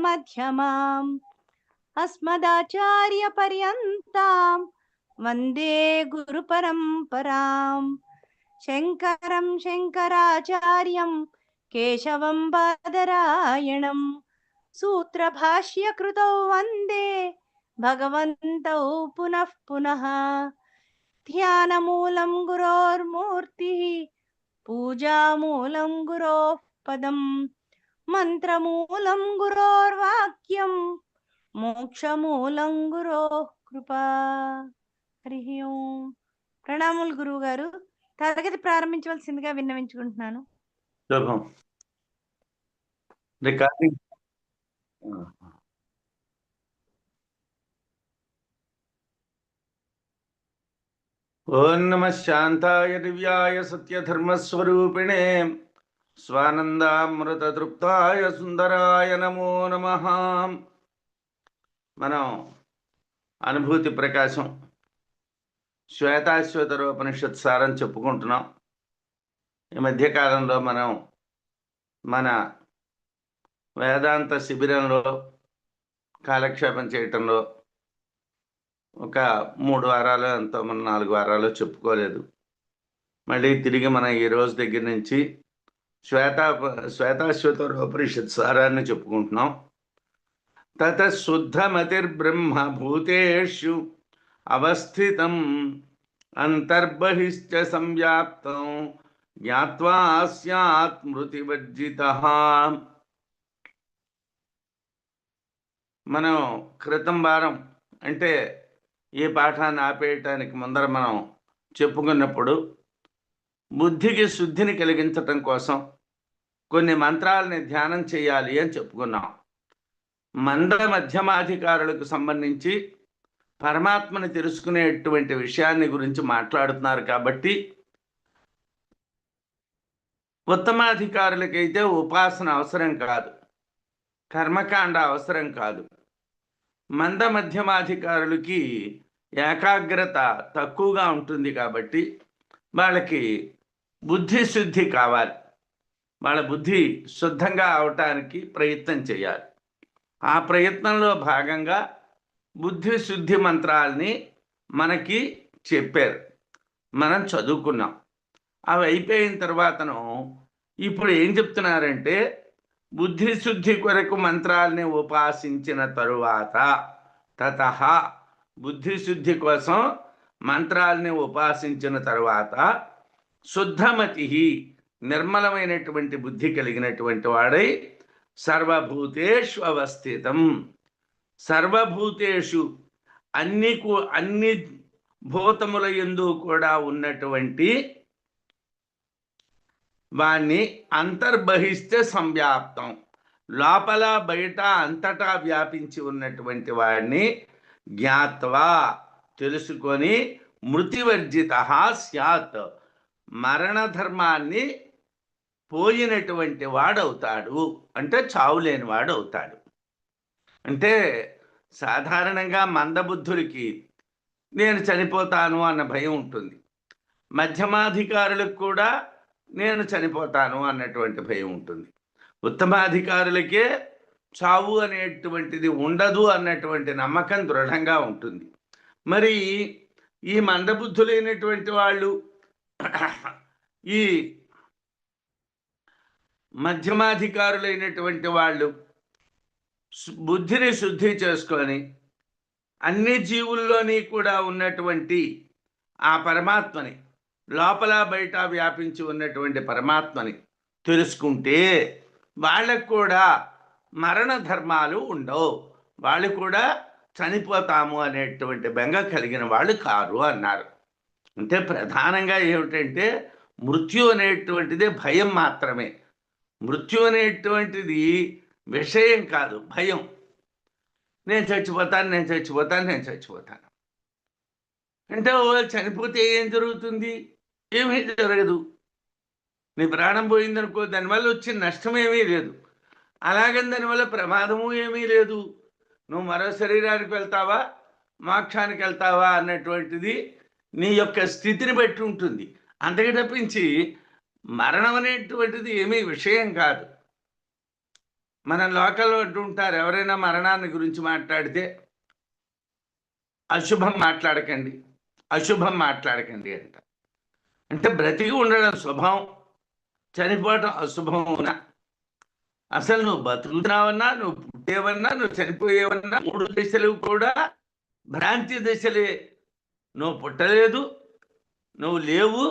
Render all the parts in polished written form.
मध्यमाम् अस्मदाचार्यपर्यन्तां वन्दे गुरुपरम्पराम् शङ्करं शङ्कराचार्यं केशवं बादरायणं सूत्रभाष्यकृतौ वन्दे भगवन्तौ पुनः पुनः ध्यानमूलं गुरोर्मूर्तिः पूजामूलं गुरोः पदम् मंत्रमूलं गुरोर्वाक्यं మోక్షమూలం గురో కృపా. హరి ఓం. ప్రణాములు గురువు గారు. తరగతి ప్రారంభించవలసిందిగా విన్నవించుకుంటున్నాను. శుభం. రికార్డింగ్. ఓం నమః శాంతాయ దివ్యాయ సత్యధర్మస్వరూపిణే స్వానందామృతతృప్తాయ సుందరాయ నమో నమః. మనం అనుభూతి ప్రకాశం శ్వేతాశ్వతరోపనిషత్ సారం చెప్పుకుంటున్నాం. ఈ మధ్యకాలంలో మనం మన వేదాంత శిబిరంలో కాలక్షేపం చేయటంలో ఒక 3 వారాలు ఎంతో మనం 4 వారాలు చెప్పుకోలేదు. మళ్ళీ తిరిగి మనం ఈ రోజు దగ్గర నుంచి శ్వేతాశ్వతరోపనిషత్ సారాన్ని చెప్పుకుంటున్నాం. తత శుద్ధమతిర్బ్రహ్మ భూతేషు అవస్థితం అంతర్బహిశ్చ సంవ్యాప్తం జ్ఞాత్వా స్యాత్ స్మృతివర్జితః. మనం క్రితం వారం అంటే ఈ పాఠాన్ని ఆపేయటానికి ముందర మనం చెప్పుకున్నప్పుడు బుద్ధికి శుద్ధిని కలిగించటం కోసం కొన్ని మంత్రాలని ధ్యానం చేయాలి అని చెప్పుకున్నాం. మంద మధ్యమాధికారులకు సంబంధించి పరమాత్మని తెలుసుకునేటువంటి విషయాన్ని గురించి మాట్లాడుతున్నారు కాబట్టి ఉత్తమాధికారులకైతే ఉపాసన అవసరం కాదు, కర్మకాండ అవసరం కాదు. మంద మధ్యమాధికారులకి ఏకాగ్రత తక్కువగా ఉంటుంది కాబట్టి వాళ్ళకి బుద్ధి శుద్ధి కావాలి. వాళ్ళ బుద్ధి శుద్ధంగా అవటానికి ప్రయత్నం చేయాలి. ఆ ప్రయత్నంలో భాగంగా బుద్ధి శుద్ధి మంత్రాల్ని మనకి చెప్పారు, మనం చదువుకున్నాం. అవి అయిపోయిన తర్వాతను ఇప్పుడు ఏం చెప్తున్నారంటే బుద్ధి శుద్ధి కొరకు మంత్రాల్ని ఉపాసించిన తరువాత తతః బుద్ధి శుద్ధి కోసం మంత్రాల్ని ఉపాసించిన తరువాత శుద్ధమతి నిర్మలమైనటువంటి బుద్ధి కలిగినటువంటి వాడై సర్వభూతేషు అవస్థితం, సర్వభూతేషు అన్ని భూతముల యందు కూడా ఉన్నటువంటి వాణ్ణి అంతర్బహిష్ట సంవ్యాప్తం, లోపల బయట అంతటా వ్యాపించి ఉన్నటువంటి వాడిని జ్ఞాత్వా తెలుసుకొని మృతివర్జితః స్యాత్ మరణ ధర్మాన్ని పోయినటువంటి వాడవుతాడు, అంటే చావులేని వాడు అవుతాడు. అంటే సాధారణంగా మందబుద్ధులకి నేను చనిపోతాను అన్న భయం ఉంటుంది. మధ్యమాధికారులకు కూడా నేను చనిపోతాను అన్నటువంటి భయం ఉంటుంది. ఉత్తమాధికారులకే చావు అనేటువంటిది ఉండదు అన్నటువంటి నమ్మకం దృఢంగా ఉంటుంది. మరి ఈ మందబుద్ధులైనటువంటి వాళ్ళు ఈ మధ్యమాధికారులైనటువంటి వాళ్ళు బుద్ధిని శుద్ధి చేసుకొని అన్ని జీవుల్లోని కూడా ఉన్నటువంటి ఆ పరమాత్మని, లోపల బయట వ్యాపించి ఉన్నటువంటి పరమాత్మని తెలుసుకుంటే వాళ్ళకు కూడా మరణ ధర్మాలు ఉండవు, వాళ్ళు కూడా చనిపోతాము అనేటువంటి బెంగ కలిగిన వాళ్ళు కారు అన్నారు. అంటే ప్రధానంగా ఏమిటంటే మృత్యు అనేటువంటిది భయం మాత్రమే. మృత్యు అనేటువంటిది విషయం కాదు, భయం. నేను చచ్చిపోతాను, నేను చచ్చిపోతాను, నేను చచ్చిపోతాను అంటే చనిపోతే ఏం జరుగుతుంది? ఏమీ జరగదు. నీ ప్రాణం పోయిందనుకో, దానివల్ల వచ్చిన నష్టం ఏమీ లేదు, అలాగని దానివల్ల ప్రమాదము ఏమీ లేదు. నువ్వు మరో శరీరానికి వెళ్తావా, మోక్షానికి వెళ్తావా అన్నటువంటిది నీ యొక్క స్థితిని బట్టి ఉంటుంది. అంతకు తప్పించి మరణం అనేటువంటిది ఏమీ విషయం కాదు. మన లోకల్లో అంటుంటారు, ఎవరైనా మరణాన్ని గురించి మాట్లాడితే అశుభం మాట్లాడకండి, అశుభం మాట్లాడకండి అంట. అంటే బ్రతికి ఉండడం శుభం, చనిపోవడం అశుభమునా? అసలు నువ్వు బతుకుతున్నావన్నా, నువ్వు పుట్టేవన్నా, నువ్వు చనిపోయేవన్నా 3 దశలు కూడా భ్రాంతి దశలే. నువ్వు పుట్టలేదు, నువ్వు లేవు,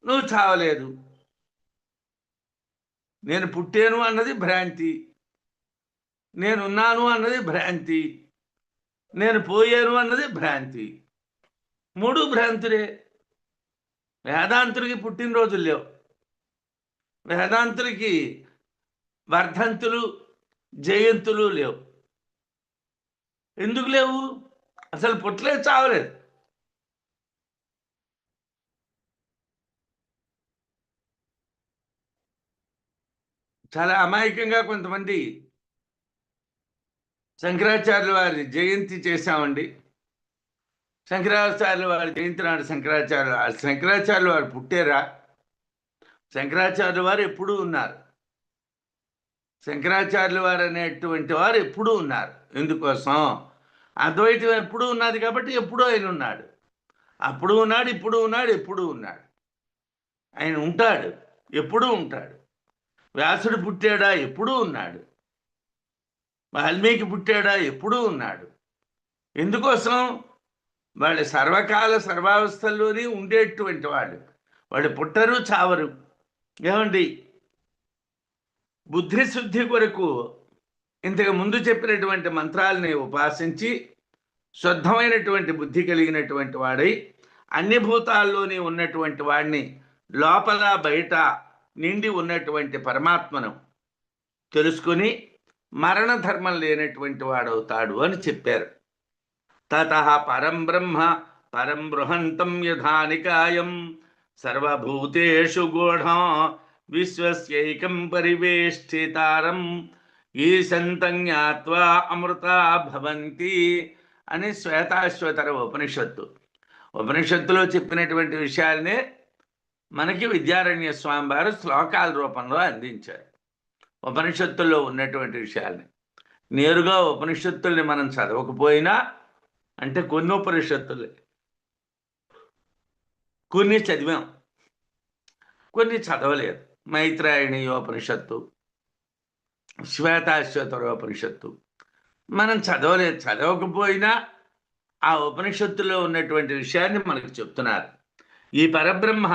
నువ్వు చావలేదు. నేను పుట్టాను అన్నది భ్రాంతి, నేనున్నాను అన్నది భ్రాంతి, నేను పోయాను అన్నది భ్రాంతి. 3 భ్రాంతులే. వేదాంతులకి పుట్టినరోజులు లేవు, వేదాంతులకి వర్ధంతులు జయంతులు లేవు. ఎందుకు లేవు? అసలు పుట్టలేదు, చావలేదు. చాలా అమాయకంగా కొంతమంది శంకరాచార్యుల వారి జయంతి చేశామండి, శంకరాచార్యుల వారి జయంతి నాడు శంకరాచార్యుల వారు పుట్టారా? శంకరాచార్యుల వారు ఎప్పుడూ ఉన్నారు. శంకరాచార్యుల వారు అనేటువంటి వారు ఎప్పుడూ ఉన్నారు. ఎందుకోసం? అద్వైతం ఎప్పుడూ ఉన్నది కాబట్టి ఎప్పుడూ ఆయన ఉన్నాడు. అప్పుడు ఉన్నాడు, ఇప్పుడు ఉన్నాడు, ఎప్పుడూ ఉన్నాడు. ఆయన ఉంటాడు, ఎప్పుడూ ఉంటాడు. వ్యాసుడు పుట్టాడా? ఎప్పుడూ ఉన్నాడు. వాల్మీకి పుట్టాడా? ఎప్పుడూ ఉన్నాడు. ఎందుకోసం? వాళ్ళు సర్వకాల సర్వావస్థల్లోనే ఉండేటువంటి వాళ్ళు పుట్టరు, చావరు. ఏమండి, బుద్ధిశుద్ధి కొరకు ఇంతకు ముందు చెప్పినటువంటి మంత్రాలని ఉపాసించి శుద్ధమైనటువంటి బుద్ధి కలిగినటువంటి వాడై అన్ని భూతాల్లోనే ఉన్నటువంటి వాడిని, లోపల బయట నిండి ఉన్నటువంటి పరమాత్మను తెలుసుకుని మరణ ధర్మం లేనటువంటి వాడవుతాడు అని చెప్పారు. తతః పరం బ్రహ్మ పరం బృహంతం యథానికాయం సర్వభూతేషు గూఢం విశ్వస్యైకం పరివేష్టితారం ఈశంతం జ్ఞాత్వా అమృతా భవంతి అని శ్వేతాశ్వతర ఉపనిషత్తులో చెప్పినటువంటి విషయాలనే మనకి విద్యారణ్య స్వామి వారు శ్లోకాల రూపంలో అందించారు. ఉపనిషత్తుల్లో ఉన్నటువంటి విషయాల్ని నేరుగా ఉపనిషత్తుల్ని మనం చదవకపోయినా, అంటే కొన్ని ఉపనిషత్తులే కొన్ని చదివాం, కొన్ని చదవలేదు. మైత్రాయణీయోపనిషత్తు, శ్వేతాశ్వతరోపనిషత్తు మనం చదవలేదు. చదవకపోయినా ఆ ఉపనిషత్తులో ఉన్నటువంటి విషయాన్ని మనకు చెప్తున్నారు. ఈ పరబ్రహ్మ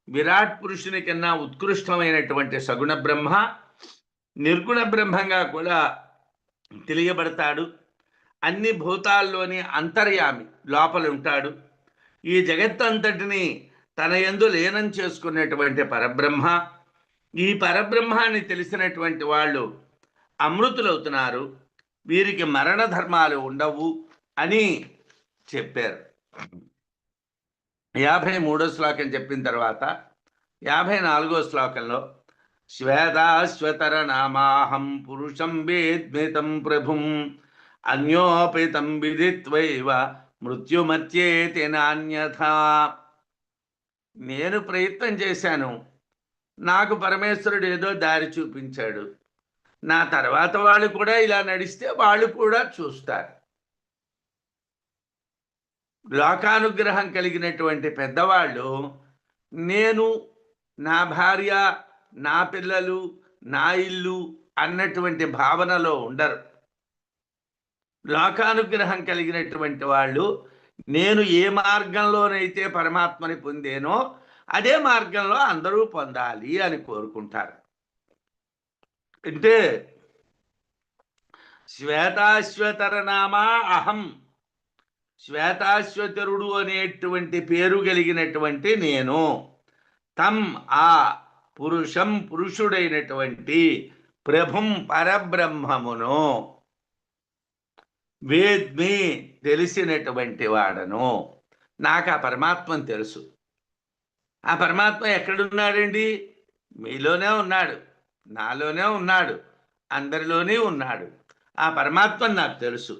విరాట్ పురుషుని కన్నా ఉత్కృష్టమైనటువంటి సగుణ బ్రహ్మ, నిర్గుణ బ్రహ్మంగా కూడా తెలియబడతాడు. అన్ని భూతాల్లోని అంతర్యామి, లోపల ఉంటాడు. ఈ జగత్తంతటిని తన యందు లీనం చేసుకునేటువంటి పరబ్రహ్మ. ఈ పరబ్రహ్మాన్ని తెలిసినటువంటి వాళ్ళు అమృతులవుతున్నారు, వీరికి మరణ ధర్మాలు ఉండవు అని చెప్పారు. 53వ శ్లోకం చెప్పిన తర్వాత 54వ శ్లోకంలో శ్వేతాశ్వతర నామాహం పురుషం వేద్మితం ప్రభుం అన్యోపితం విదిత్వైవ మృత్యుమత్యేతి నాన్యథా. నేను ప్రయత్నం చేశాను, నాకు పరమేశ్వరుడు ఏదో దారి చూపించాడు. నా తర్వాత వాళ్ళు కూడా ఇలా నడిస్తే వాళ్ళు కూడా చూస్తారు. లోకానుగ్రహం కలిగినటువంటి పెద్దవాళ్ళు నేను, నా భార్య, నా పిల్లలు, నా ఇల్లు అన్నటువంటి భావనలో ఉండరు. లోకానుగ్రహం కలిగినటువంటి వాళ్ళు నేను ఏ మార్గంలోనైతే పరమాత్మని పొందేనో అదే మార్గంలో అందరూ పొందాలి అని కోరుకుంటారు. అంటే శ్వేతాశ్వతర నామా అహం, శ్వేతాశ్వతరుడు అనేటువంటి పేరు కలిగినటువంటి నేను, తం ఆ పురుషం పురుషుడైనటువంటి ప్రభుం పరబ్రహ్మమును, వేద్మి తెలిసినటువంటి వాడను. నాకు ఆ పరమాత్మను తెలుసు. ఆ పరమాత్మ ఎక్కడున్నాడండి? మీలోనే ఉన్నాడు, నాలోనే ఉన్నాడు, అందరిలోనే ఉన్నాడు. ఆ పరమాత్మ నాకు తెలుసు.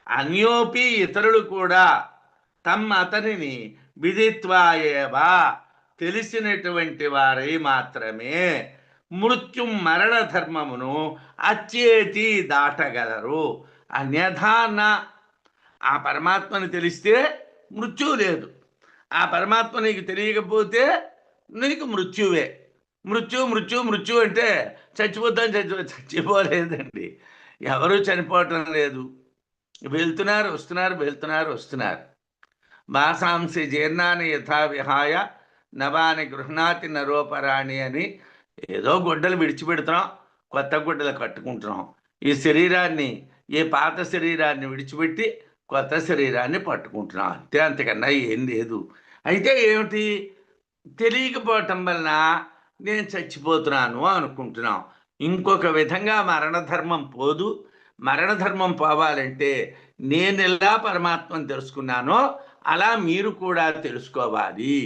అన్యోపి ఇతరులు కూడా అతనిని విదిత్వాయేవా తెలిసినటువంటి వారై మాత్రమే మృత్యు మరణ ధర్మమును అచ్చేతి దాటగలరు. అన్యథా ఆ పరమాత్మని తెలిస్తే మృత్యువు లేదు. ఆ పరమాత్మ నీకు తెలియకపోతే నీకు మృత్యువే. మృత్యు అంటే చచ్చిపోలేదండి. ఎవరు చనిపోవటం లేదు. వెళ్తున్నారు వస్తున్నారు. వాసాంసి జీర్ణాన్ని యథా విహాయ నవాని గృహ్ణాతి నరోపరాణి అని ఏదో గుడ్డలు విడిచిపెడుతున్నాం, కొత్త గుడ్డలు కట్టుకుంటున్నాం. ఈ శరీరాన్ని, ఏ పాత శరీరాన్ని విడిచిపెట్టి కొత్త శరీరాన్ని పట్టుకుంటున్నాం అంతే, అంతకన్నా ఏం లేదు. అయితే ఏమిటి, తెలియకపోవటం వలన నేను చచ్చిపోతున్నాను అనుకుంటున్నాం. ఇంకొక విధంగా మరణధర్మం పోదు. మరణధర్మం పోవాలంటే నేను ఎలా పరమాత్మను తెలుసుకున్నానో అలా మీరు కూడా తెలుసుకోవాలి.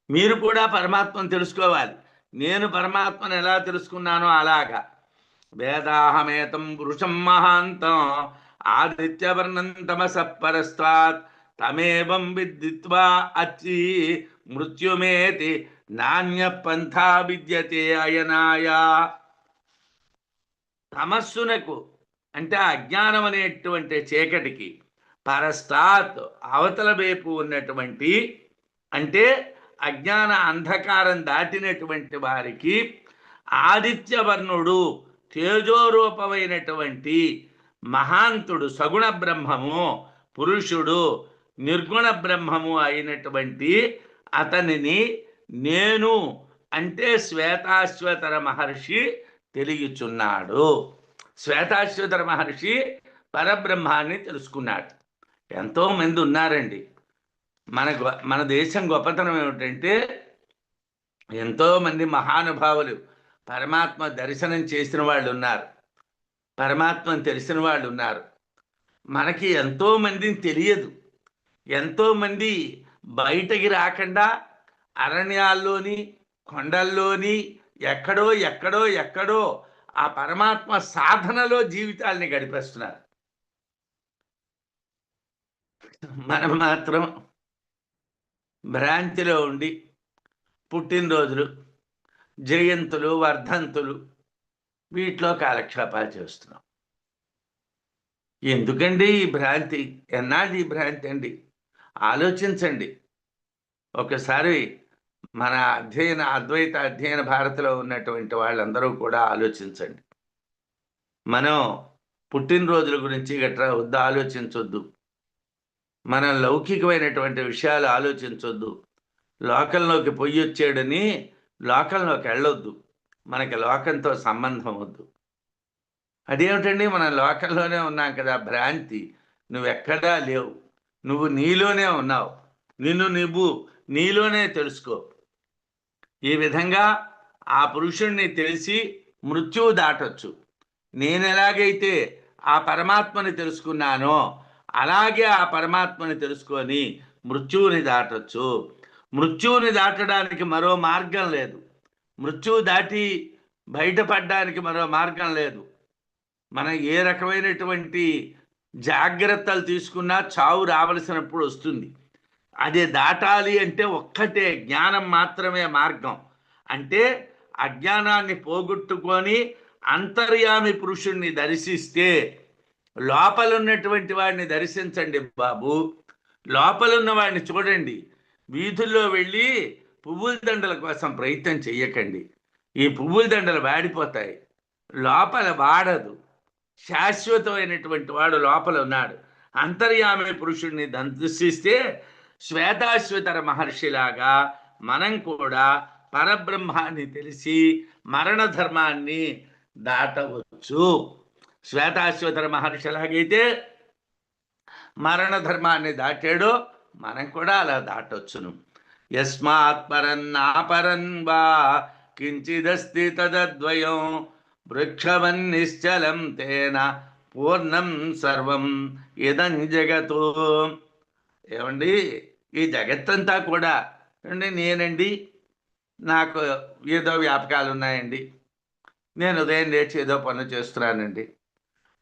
మీరు కూడా పరమాత్మను తెలుసుకోవాలి. నేను పరమాత్మను ఎలా తెలుసుకున్నానో అలాగా. వేదాహమేతం పురుషం మహాంతం ఆదిత్యవర్ణం తమసః పరస్తాత్ తమేవం విదిత్వా అచ్చి మృత్యుమేతి నాణ్య పంథా విద్యతే అయనాయ. తమస్సునకు అంటే అజ్ఞానం అనేటువంటి చీకటికి, పరస్తాత్ అవతల వైపు ఉన్నటువంటి, అంటే అజ్ఞాన అంధకారం దాటినటువంటి వారికి ఆదిత్యవర్ణుడు తేజోరూపమైనటువంటి మహాంతుడు సగుణ బ్రహ్మము, పురుషుడు నిర్గుణ బ్రహ్మము అయినటువంటి అతనిని నేను అంటే శ్వేతాశ్వతర మహర్షి తెలియచున్నాడు. శ్వేతాశ్వతర మహర్షి పరబ్రహ్మాన్ని తెలుసుకున్నాడు. ఎంతోమంది ఉన్నారండి. మన దేశం గొప్పతనం ఏమిటంటే ఎంతోమంది మహానుభావులు పరమాత్మ దర్శనం చేసిన వాళ్ళు ఉన్నారు, పరమాత్మను తెలిసిన వాళ్ళు ఉన్నారు. మనకి ఎంతోమందిని తెలియదు. ఎంతోమంది బయటకి రాకుండా అరణ్యాల్లోని కొండల్లోని ఎక్కడో ఆ పరమాత్మ సాధనలో జీవితాల్ని గడిపేస్తున్నారు. మనం మాత్రం భ్రాంతిలో ఉండి పుట్టినరోజులు, జయంతులు, వర్ధంతులు వీటిలో కాలక్షేపాలు చేస్తున్నాం. ఎందుకండి ఈ భ్రాంతి? ఎన్నాళ్ళు ఈ భ్రాంతి అండి? ఆలోచించండి ఒకసారి. మన అద్వైత అధ్యయన భారతిలో ఉన్నటువంటి వాళ్ళందరూ కూడా ఆలోచించండి. మనం పుట్టినరోజుల గురించి గట్రా వద్దు, ఆలోచించొద్దు. మనం లౌకికమైనటువంటి విషయాలు ఆలోచించొద్దు. లోకంలోకి పొయ్యి వచ్చాడని లోకంలోకి వెళ్ళొద్దు. మనకి లోకంతో సంబంధం వద్దు. అదేమిటండి, మనం లోకంలోనే ఉన్నాం కదా. భ్రాంతి. నువ్వెక్కడా లేవు, నువ్వు నీలోనే ఉన్నావు. నువ్వు నీలోనే తెలుసుకో. ఈ విధంగా ఆ పురుషుణ్ణి తెలిసి మృత్యువు దాటొచ్చు. నేను ఎలాగైతే ఆ పరమాత్మని తెలుసుకున్నానో అలాగే ఆ పరమాత్మని తెలుసుకొని మృత్యువుని దాటొచ్చు. మృత్యువుని దాటడానికి మరో మార్గం లేదు. మృత్యువు దాటి బయటపడడానికి మరో మార్గం లేదు. మనం ఏ రకమైనటువంటి జాగ్రత్తలు తీసుకున్నా చావు రావలసినప్పుడు వస్తుంది. అది దాటాలి అంటే ఒక్కటే, జ్ఞానం మాత్రమే మార్గం. అంటే అజ్ఞానాన్ని పోగొట్టుకొని అంతర్యామి పురుషుణ్ణి దర్శిస్తే, లోపలున్నటువంటి వాడిని దర్శించండి బాబు. లోపలున్న వాడిని చూడండి. వీధుల్లో వెళ్ళి పువ్వుల దండల కోసం ప్రయత్నం చెయ్యకండి. ఈ పువ్వుల దండలు వాడిపోతాయి, లోపల వాడదు. శాశ్వతమైనటువంటి వాడు లోపల ఉన్నాడు. అంతర్యామి పురుషుణ్ణి దర్శిస్తే శ్వేతాశ్వతర మహర్షిలాగా మనం కూడా పరబ్రహ్మాన్ని తెలిసి మరణ ధర్మాన్ని దాటవచ్చు. శ్వేతాశ్వతర మహర్షిలాగైతే మరణ ధర్మాన్ని దాటాడో మనం కూడా అలా దాటొచ్చును. యస్మాత్ పరన్నాపరన్ వా కించిదస్తి తదద్వయం వృక్షవన్నిశ్చలం తేన పూర్ణం సర్వం ఇదం జగతో. ఏమండి, ఈ జగత్తంతా కూడా నేనండి, నాకు ఏదో వ్యాపకాలు ఉన్నాయండి, నేను ఉదయం లేచి ఏదో పనులు చేస్తున్నానండి.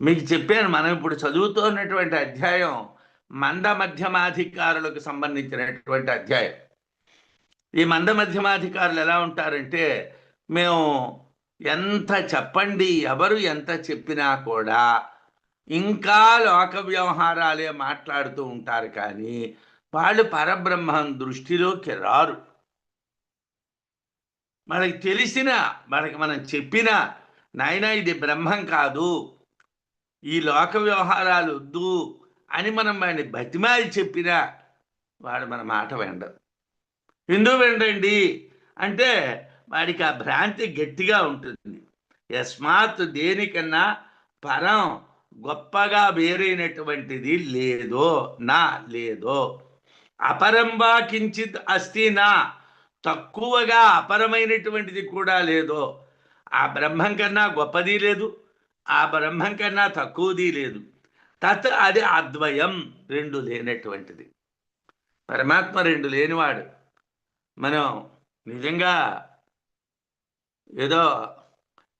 మీకు చెప్పాను, మనం ఇప్పుడు చదువుతున్నటువంటి అధ్యాయం మంద మధ్యమాధికారులకు సంబంధించినటువంటి అధ్యాయం. ఈ మంద మధ్యమాధికారులు ఎలా ఉంటారంటే, మేము ఎంత చెప్పండి, ఎవరు ఎంత చెప్పినా కూడా ఇంకా లోక వ్యవహారాలే మాట్లాడుతూ ఉంటారు, కానీ వాళ్ళు పరబ్రహ్మం దృష్టిలోకి రారు. మనకి తెలిసిన, మనం చెప్పిన, నాయనా ఇది బ్రహ్మం కాదు, ఈ లోక వ్యవహారాలు వద్దు అని మనం వాడిని బతిమాలి చెప్పినా వాడు మన మాట వినడు. ఎందుకు వినడండి అంటే వాడికి ఆ భ్రాంతి గట్టిగా ఉంటుంది. యస్మాత్ దేనికన్నా పరం గొప్పగా వేరైనటువంటిది లేదో నా లేదో, అపరంబా కించిత్ అస్తి నా, తక్కువగా అపరమైనటువంటిది కూడా లేదో, ఆ బ్రహ్మం కన్నా గొప్పది లేదు, ఆ బ్రహ్మం కన్నా తక్కువది లేదు. తత్ అది అద్వయం, రెండు లేనటువంటిది. పరమాత్మ రెండు లేనివాడు. మనం నిజంగా ఏదో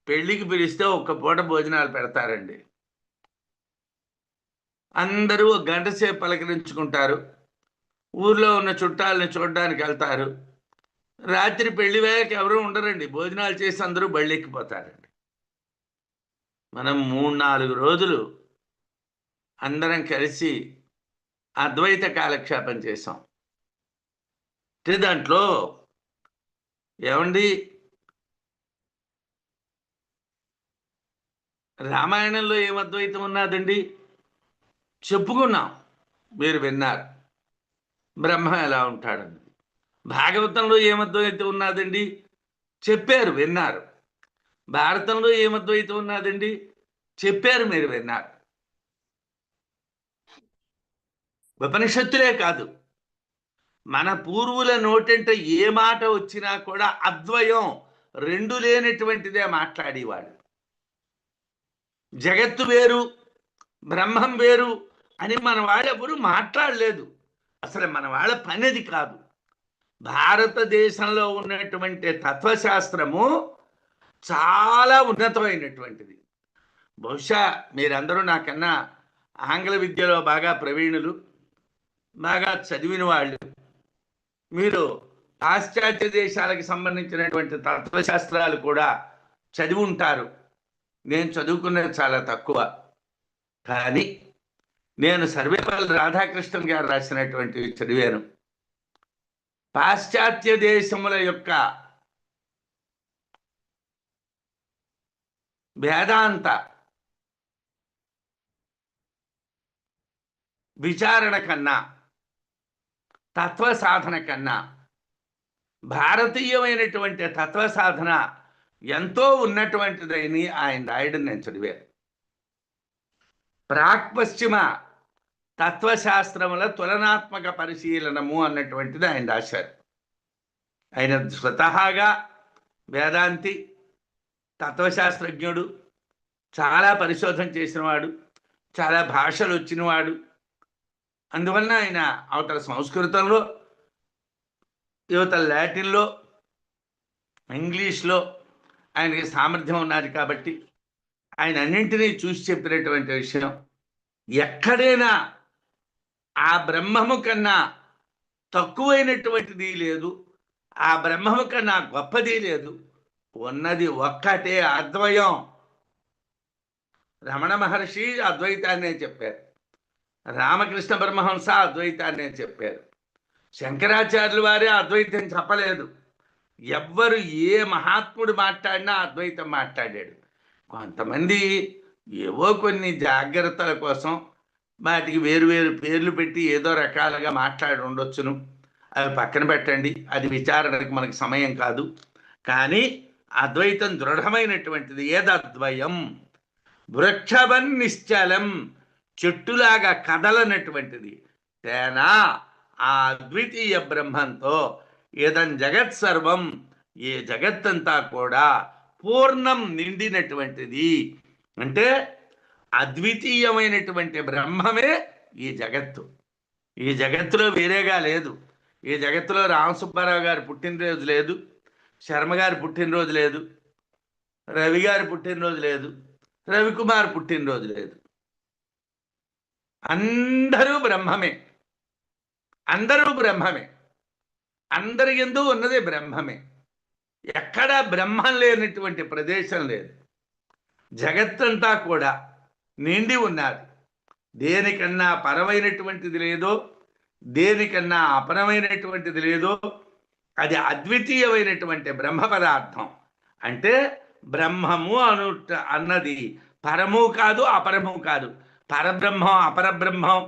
పెళ్ళికి పిలిస్తే ఒక్క పూట భోజనాలు పెడతారండి. అందరూ ఒక గంట సేపు పలకరించుకుంటారు, ఊర్లో ఉన్న చుట్టాలని చూడడానికి వెళ్తారు. రాత్రి పెళ్లి వేళకి ఎవరు ఉండరండి, భోజనాలు చేసి అందరూ బళ్ళెక్కిపోతారండి. మనం 3-4 రోజులు అందరం కలిసి అద్వైత కాలక్షేపం చేసాం. దాంట్లో ఏమండి, రామాయణంలో ఏం అద్వైతం ఉన్నదండి? చెప్పుకున్నాం, మీరు విన్నారు, బ్రహ్మ ఎలా ఉంటాడని. భాగవతంలో ఏమద్వైతం ఉన్నదండి? చెప్పారు, విన్నారు. భారతంలో ఏమద్వైతం ఉన్నదండి? చెప్పారు, మీరు విన్నారు. ఉపనిషత్తులే కాదు, మన పూర్వుల నోటంటే ఏ మాట వచ్చినా కూడా అద్వయం, రెండు లేనటువంటిదే మాట్లాడేవాడు. జగత్తు వేరు, బ్రహ్మం వేరు అని మన వాళ్ళెవరూ మాట్లాడలేదు. అసలు మన వాళ్ళ పనిది కాదు. భారతదేశంలో ఉన్నటువంటి తత్వశాస్త్రము చాలా ఉన్నతమైనటువంటిది. బహుశా మీరందరూ నాకన్నా ఆంగ్ల విద్యలో బాగా ప్రవీణులు, బాగా చదివిన వాళ్ళు. మీరు పాశ్చాత్య దేశాలకు సంబంధించినటువంటి తత్వశాస్త్రాలు కూడా చదివి ఉంటారు. నేను చదువుకున్నది చాలా తక్కువ, కానీ నేను సర్వేపల్లి రాధాకృష్ణన్ గారు రాసినటువంటి చదివాను. పాశ్చాత్య దేశముల యొక్క వేదాంత విచారణ కన్నా, తత్వ సాధన కన్నా భారతీయమైనటువంటి తత్వ సాధన ఎంతో ఉన్నటువంటిదని ఆయన రాయడం నేను చదివాను. ప్రాక్పశ్చిమ తత్వశాస్త్రముల తులనాత్మక పరిశీలనము అన్నటువంటిది ఆయన రాశారు. ఆయన స్వతహాగా వేదాంతి, తత్వశాస్త్రజ్ఞుడు, చాలా పరిశోధన చేసినవాడు, చాలా భాషలు వచ్చినవాడు. అందువలన ఆయన అవతల సంస్కృతంలో, యువతల లాటిన్లో, ఇంగ్లీష్లో ఆయనకి సామర్థ్యం ఉన్నది కాబట్టి ఆయన అన్నింటినీ చూసి చెప్పినటువంటి విషయం, ఎక్కడైనా ఆ బ్రహ్మము కన్నా తక్కువైనటువంటిది లేదు, ఆ బ్రహ్మము కన్నా గొప్పది లేదు, ఉన్నది ఒక్కటే అద్వయం. రమణ మహర్షి అద్వైతాన్నే చెప్పారు, రామకృష్ణ పరమహంస అద్వైతాన్నే చెప్పారు, శంకరాచార్యుల వారే అద్వైతం చెప్పలేదు. ఎవ్వరు ఏ మహాత్ముడు మాట్లాడినా అద్వైతం మాట్లాడాడు. కొంతమంది ఏవో కొన్ని జాగ్రత్తల కోసం వాటికి వేరు వేరు పేర్లు పెట్టి ఏదో రకాలుగా మాట్లాడి ఉండొచ్చును, అవి పక్కన పెట్టండి, అది విచారణకు మనకి సమయం కాదు. కానీ అద్వైతం దృఢమైనటువంటిది. ఏదద్వయం వృక్షవన్ నిశ్చలం, చెట్టులాగా కదలనటువంటిది. తేనా ఆ అద్వితీయ బ్రహ్మంతో ఏదం జగత్ సర్వం, ఏ జగత్తంతా కూడా పూర్ణం నిండినటువంటిది. అంటే అద్వితీయమైనటువంటి బ్రహ్మమే ఈ జగత్తు. ఈ జగత్తులో వేరేగా లేదు. ఈ జగత్తులో రామసుబ్బారావు గారి పుట్టినరోజు లేదు, శర్మ గారి పుట్టినరోజు లేదు, రవి గారి పుట్టినరోజు లేదు, రవికుమార్ పుట్టినరోజు లేదు. అందరూ బ్రహ్మమే, అందరూ బ్రహ్మమే, అందరి యందు ఉన్నది బ్రహ్మమే. ఎక్కడా బ్రహ్మం లేనటువంటి ప్రదేశం లేదు. జగత్తంతా కూడా నిండి ఉన్నది. దేనికన్నా పరమైనటువంటిది లేదో, దేనికన్నా అపరమైనటువంటిది లేదో, అది అద్వితీయమైనటువంటి బ్రహ్మ పదార్థం. అంటే బ్రహ్మము అన్నది పరము కాదు, అపరము కాదు. పరబ్రహ్మం, అపరబ్రహ్మం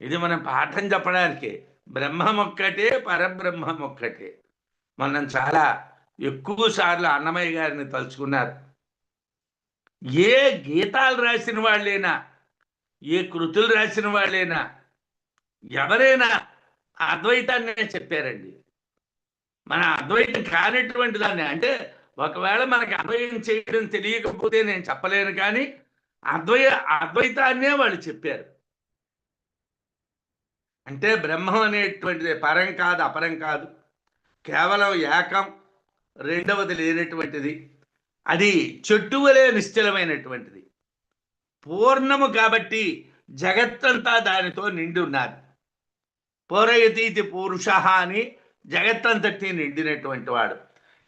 ఇది మనం పాఠం చెప్పడానికి. బ్రహ్మం ఒక్కటే, పరబ్రహ్మం ఒక్కటే. మనం చాలా ఎక్కువ సార్లు అన్నమయ్య గారిని తలుచుకున్నారు. ఏ గీతాలు రాసిన వాళ్ళైనా, ఏ కృతులు రాసిన వాళ్ళైనా, ఎవరైనా అద్వైతాన్నే చెప్పారండి. మన అద్వైతం కానిటువంటి దాన్ని, అంటే ఒకవేళ మనకి అద్వైతం చేయడం తెలియకపోతే నేను చెప్పలేను, కానీ అద్వైతాన్నే వాళ్ళు చెప్పారు. అంటే బ్రహ్మం అనేటువంటిది పరం కాదు, అపరం కాదు, కేవలం ఏకం, రెండవది లేనటువంటిది, అది చెట్టు వలె నిశ్చలమైనటువంటిది, పూర్ణము. కాబట్టి జగత్తంతా దానితో నిండి ఉన్నది. పూరయతీతి పురుష అని జగత్తంతటి నిండినటువంటి వాడు.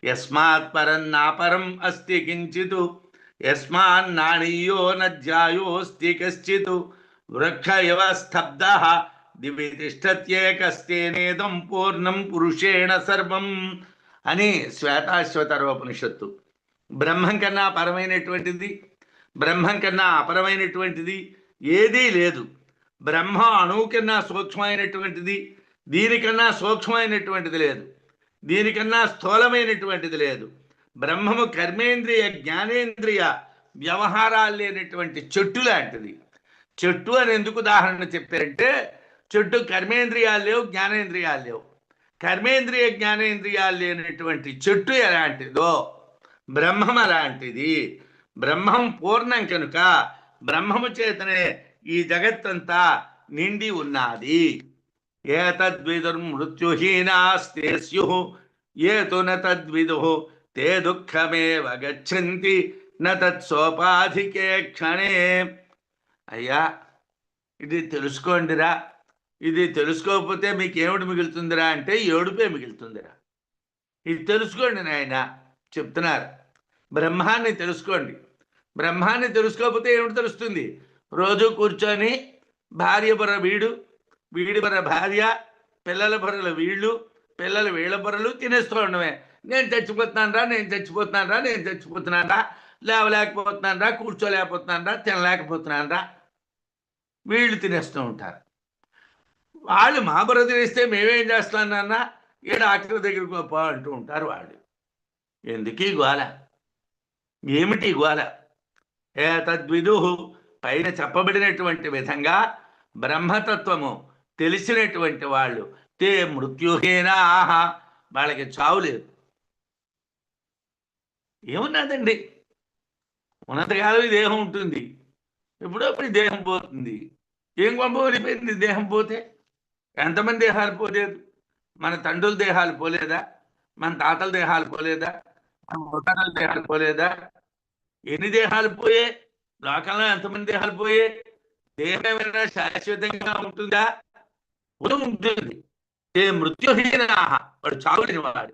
యస్మాత్ పరం నాపరం అస్తి కించిత్, యస్మాన్నాణీయో నధ్యాయోస్తి కశ్చిత్, వృక్ష ఇవ స్తబ్దః దివి తిష్టత్యేకస్తేనేదం పూర్ణం పురుషేణ సర్వం అని శ్వేతాశ్వతరోపనిషత్తు. బ్రహ్మం కన్నా పరమైనటువంటిది, బ్రహ్మం కన్నా అపరమైనటువంటిది ఏదీ లేదు. బ్రహ్మ అణువు కన్నా సూక్ష్మమైనటువంటిది, దీనికన్నా సూక్ష్మమైనటువంటిది లేదు, దీనికన్నా స్థూలమైనటువంటిది లేదు. బ్రహ్మము కర్మేంద్రియ జ్ఞానేంద్రియ వ్యవహారాలు లేనటువంటి చెట్టు లాంటిది. చెట్టు అని ఎందుకు ఉదాహరణ చెప్పారంటే, చెట్టు కర్మేంద్రియాలు లేవు, జ్ఞానేంద్రియాలు లేవు. కర్మేంద్రియ జ్ఞానేంద్రియాలు లేనటువంటి చెట్టు ఎలాంటిదో బ్రహ్మం అలాంటిది. బ్రహ్మం పూర్ణం కనుక బ్రహ్మము చేతనే ఈ జగత్తంతా నిండి ఉన్నది. ఏతద్విదుర్మృత్యుహీనాస్తే స్యుః ఏతు న తద్విదుః తే దుఃఖమేవ గచ్చంతి న తత్సోపాధికే క్షణే. అయ్యా, ఇది తెలుసుకోండిరా, ఇది తెలుసుకోకపోతే మీకేమిటి మిగులుతుందిరా అంటే ఏడుపే మిగులుతుందిరా. ఇది తెలుసుకోండి నాయన చెప్తున్నారు. బ్రహ్మాన్ని తెలుసుకోండి. బ్రహ్మాన్ని తెలుసుకోకపోతే ఏమిటి తెలుస్తుంది? రోజు కూర్చొని భార్య బుర్ర వీడు, వీడి బుర్ర భార్య, పిల్లల బుర్రలు వీళ్ళు, పిల్లలు వీళ్ళ బుర్రలు తినేస్తూ ఉండమే. నేను చచ్చిపోతున్నాను రా, నేను చచ్చిపోతున్నాను రా, నేను చచ్చిపోతున్నాను రా, లేవలేకపోతున్నాను రా, కూర్చోలేకపోతున్నాను రా, తినలేకపోతున్నాను రా, వీళ్ళు తినేస్తూ ఉంటారు. వాళ్ళు మా బుర్ర తినేస్తే మేమేం చేస్తాను నాన్న, ఏ డాక్టర్ దగ్గరికి పో అంటూ ఉంటారు వాళ్ళు. ఎందుకీ గోల? ఏమిటి గోల? ఏతద్విదుః పైన చెప్పబడినటువంటి విధంగా బ్రహ్మతత్వము తెలిసినటువంటి వాళ్ళు తే మృత్యుహీనాః వాళ్ళకి చావు లేదు. ఏమున్నదండి, ఉన్నంతకాలం ఈ దేహం ఉంటుంది, ఎప్పుడప్పుడు ఈ దేహం పోతుంది. ఏం గొప్ప వెళ్ళిపోయింది దేహం పోతే? ఎంతమంది దేహాలు పోలేదు? మన తండ్రుల దేహాలు పోలేదా? మన తాతల దేహాలు పోలేదా? మన ముత్తాతల దేహాలు పోలేదా? ఎన్ని దేహాలు పోయే? లోకంలో ఎంతమంది దేహాలు పోయే? దేహం ఏమైనా శాశ్వతంగా ఉంటుందా? ఉంటుంది. ఏ మృత్యుహీనాః వాడు చావులేని వాడు.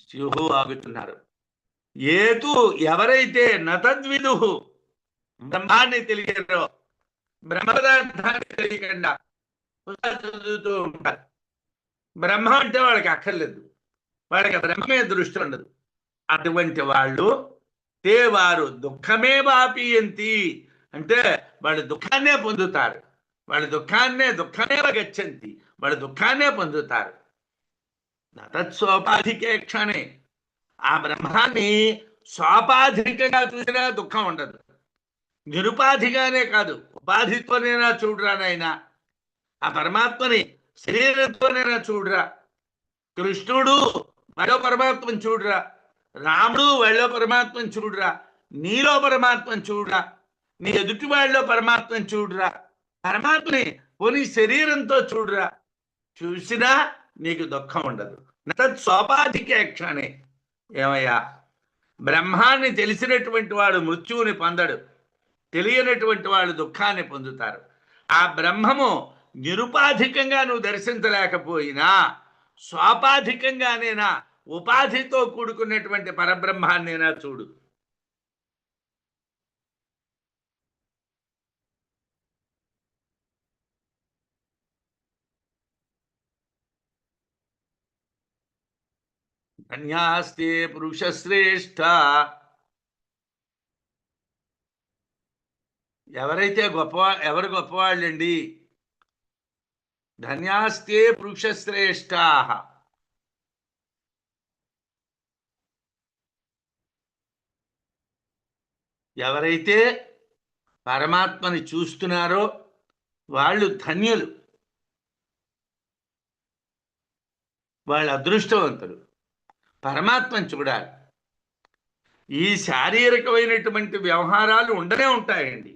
స్యుః ఆగుతున్నారు. ఏతు ఎవరైతే నతద్విదుః బ్రహ్మాన్ని తెలియరో, బ్రహ్మ పదార్థాన్ని తెలియకుండా చదువుతూ ఉంటారు. బ్రహ్మ అంటే వాళ్ళకి అక్కర్లేదు, వాళ్ళకి బ్రహ్మమే దృష్టి ఉండదు. అటువంటి వాళ్ళు తే వారు దుఃఖమే వాపియంతి అంటే వాళ్ళు దుఃఖాన్నే పొందుతారు. వాళ్ళ దుఃఖమే గచ్చంతి, వాళ్ళ దుఃఖాన్నే పొందుతారు. తత్సోపాధికే క్షణే. ఆ బ్రహ్మాన్ని స్వాపాధికంగా చూసినా దుఃఖం ఉండదు. నిరుపాధిగానే కాదు, ఉపాధితోనైనా చూడరా నాయనా. ఆ పరమాత్మని శరీరంతోనైనా చూడరా. కృష్ణుడు వాళ్ళో పరమాత్మని చూడరా, రాముడు వాళ్ళో పరమాత్మని చూడరా, నీలో పరమాత్మని చూడరా, నీ ఎదుటి వాళ్ళలో పరమాత్మని చూడరా. పరమాత్మని పోనీ శరీరంతో చూడరా, చూసినా నీకు దుఃఖం ఉండదు. నతత్ స్వాపాధికే క్షణే. ఏమయ్యా, బ్రహ్మాన్ని తెలిసినటువంటి వాడు మృత్యువుని పొందడు, తెలియనటువంటి వాళ్ళు దుఃఖాన్ని పొందుతారు. ఆ బ్రహ్మము నిరుపాధికంగా నువ్వు దర్శించలేకపోయినా స్వాపాధికంగానేనా ఉపాధితో కూడుకున్నటువంటి పరబ్రహ్మాన్నైనా చూడు. ధన్యాస్తే పురుషశ్రేష్ఠ. ఎవరైతే ఎవరు గొప్పవాళ్ళండి? ధన్యాస్తే పురుషశ్రేష్ఠా. ఎవరైతే పరమాత్మని చూస్తున్నారో వాళ్ళు ధన్యులు, వాళ్ళు అదృష్టవంతులు. పరమాత్మని చూడాలి. ఈ శారీరకమైనటువంటి వ్యవహారాలు ఉండనే ఉంటాయండి.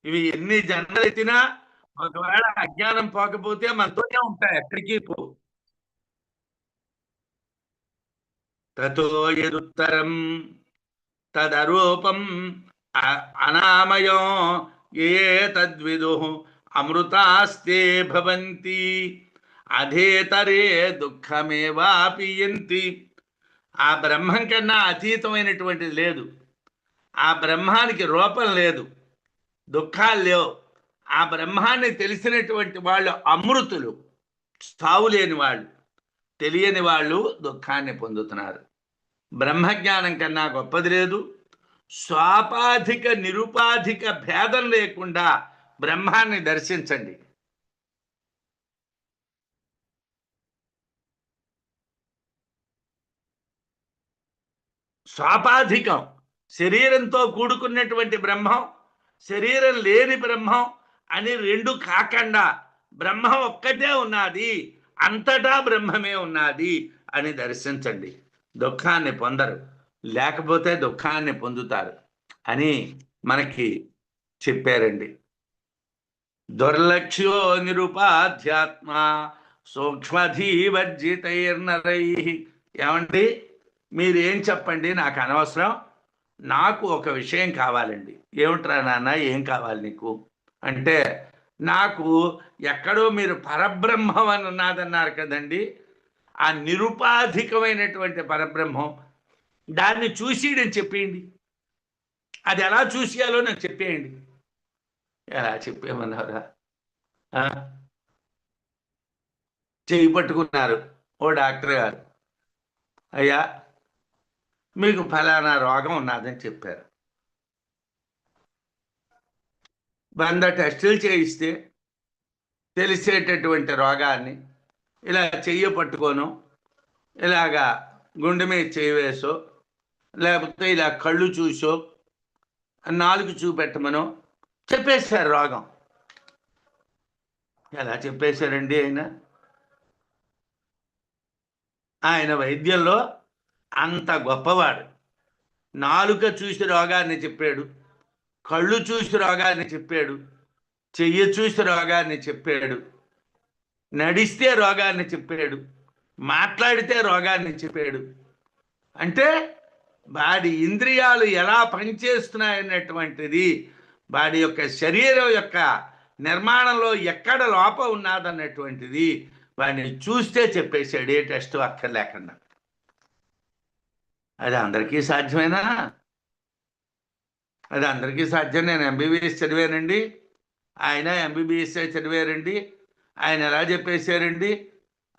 ఇవి ఎన్ని జన్మలెత్తినా ఒకవేళ అజ్ఞానం పోకపోతే మనతోనే ఉంటాయి, ఎక్కడికి పో. తతో యదుత్తరం తదరూపం అనామయం ఏ తద్విదు అమృతాస్తే భవంతి అధేతరే దుఃఖమేవాపియంతి. ఆ బ్రహ్మం కన్నా అతీతమైనటువంటిది లేదు. ఆ బ్రహ్మానికి రూపం లేదు, దుఃఖాలు లేవు. ఆ బ్రహ్మాన్ని తెలిసినటువంటి వాళ్ళు అమృతులు, స్థావులేని వాళ్ళు, తెలియని వాళ్ళు దుఃఖాన్ని పొందుతున్నారు. బ్రహ్మజ్ఞానం కన్నా గొప్పది లేదు. స్వాపాధిక నిరుపాధిక భేదం లేకుండా బ్రహ్మాన్ని దర్శించండి. స్వాపాధికం శరీరంతో కూడుకున్నటువంటి బ్రహ్మం, శరీరం లేని బ్రహ్మం అని రెండు కాకుండా బ్రహ్మం ఒక్కటే ఉన్నది, అంతటా బ్రహ్మమే ఉన్నది అని దర్శించండి. దుఃఖాన్ని పొందరు, లేకపోతే దుఃఖాన్ని పొందుతారు అని మనకి చెప్పారండి. దుర్లక్ష్యో నిరుపాధ్యాత్మ సూక్ష్మధీవర్జితైర్నరై. ఏమండి, మీరేం చెప్పండి, నాకు అనవసరం. నాకు ఒక విషయం కావాలండి. ఏమిట్రా నాన్న, ఏం కావాలి నీకు అంటే, నాకు ఎక్కడో మీరు పరబ్రహ్మం అని ఉన్నదన్నారు కదండి, ఆ నిరుపాధికమైనటువంటి పరబ్రహ్మం దాన్ని చూసియడం చెప్పేయండి. అది ఎలా చూసేయాలో నాకు చెప్పేయండి. ఎలా చెప్పేమన్నారా? చెయ్యి పట్టుకున్నారు ఓ డాక్టర్ గారు. అయ్యా, మీకు ఫలానా రోగం ఉన్నదని చెప్పారు. 100 టెస్టులు చేయిస్తే తెలిసేటటువంటి రోగాన్ని ఇలా చెయ్యి పట్టుకోను, ఇలాగా గుండె మీద చేయి వేసో, లేకపోతే ఇలా కళ్ళు చూసో, నాలుగు చూపెట్టమనో చెప్పేశారు రోగం. ఎలా చెప్పేశారండి ఆయన వైద్యంలో అంత గొప్పవాడు. నాలుక చూసి రోగాన్ని చెప్పాడు, కళ్ళు చూసి రోగాన్ని చెప్పాడు, చెయ్యి చూసి రోగాన్ని చెప్పాడు, నడిస్తే రోగాన్ని చెప్పాడు, మాట్లాడితే రోగాన్ని చెప్పాడు. అంటే వాడి ఇంద్రియాలు ఎలా పనిచేస్తున్నాయన్నటువంటిది, వాడి యొక్క శరీరం యొక్క నిర్మాణంలో ఎక్కడ లోపం ఉన్నదన్నటువంటిది వాడిని చూస్తే చెప్పేశాడు, ఏ టెస్ట్ అక్కర్లేకుండా. అది అందరికీ సాధ్యమేనా? అది అందరికీ సాధ్యం. నేను ఎంబీబీఎస్ చదివానండి, ఆయన ఎంబీబీఎస్ చదివారండి, ఆయన ఎలా చెప్పేశారండి?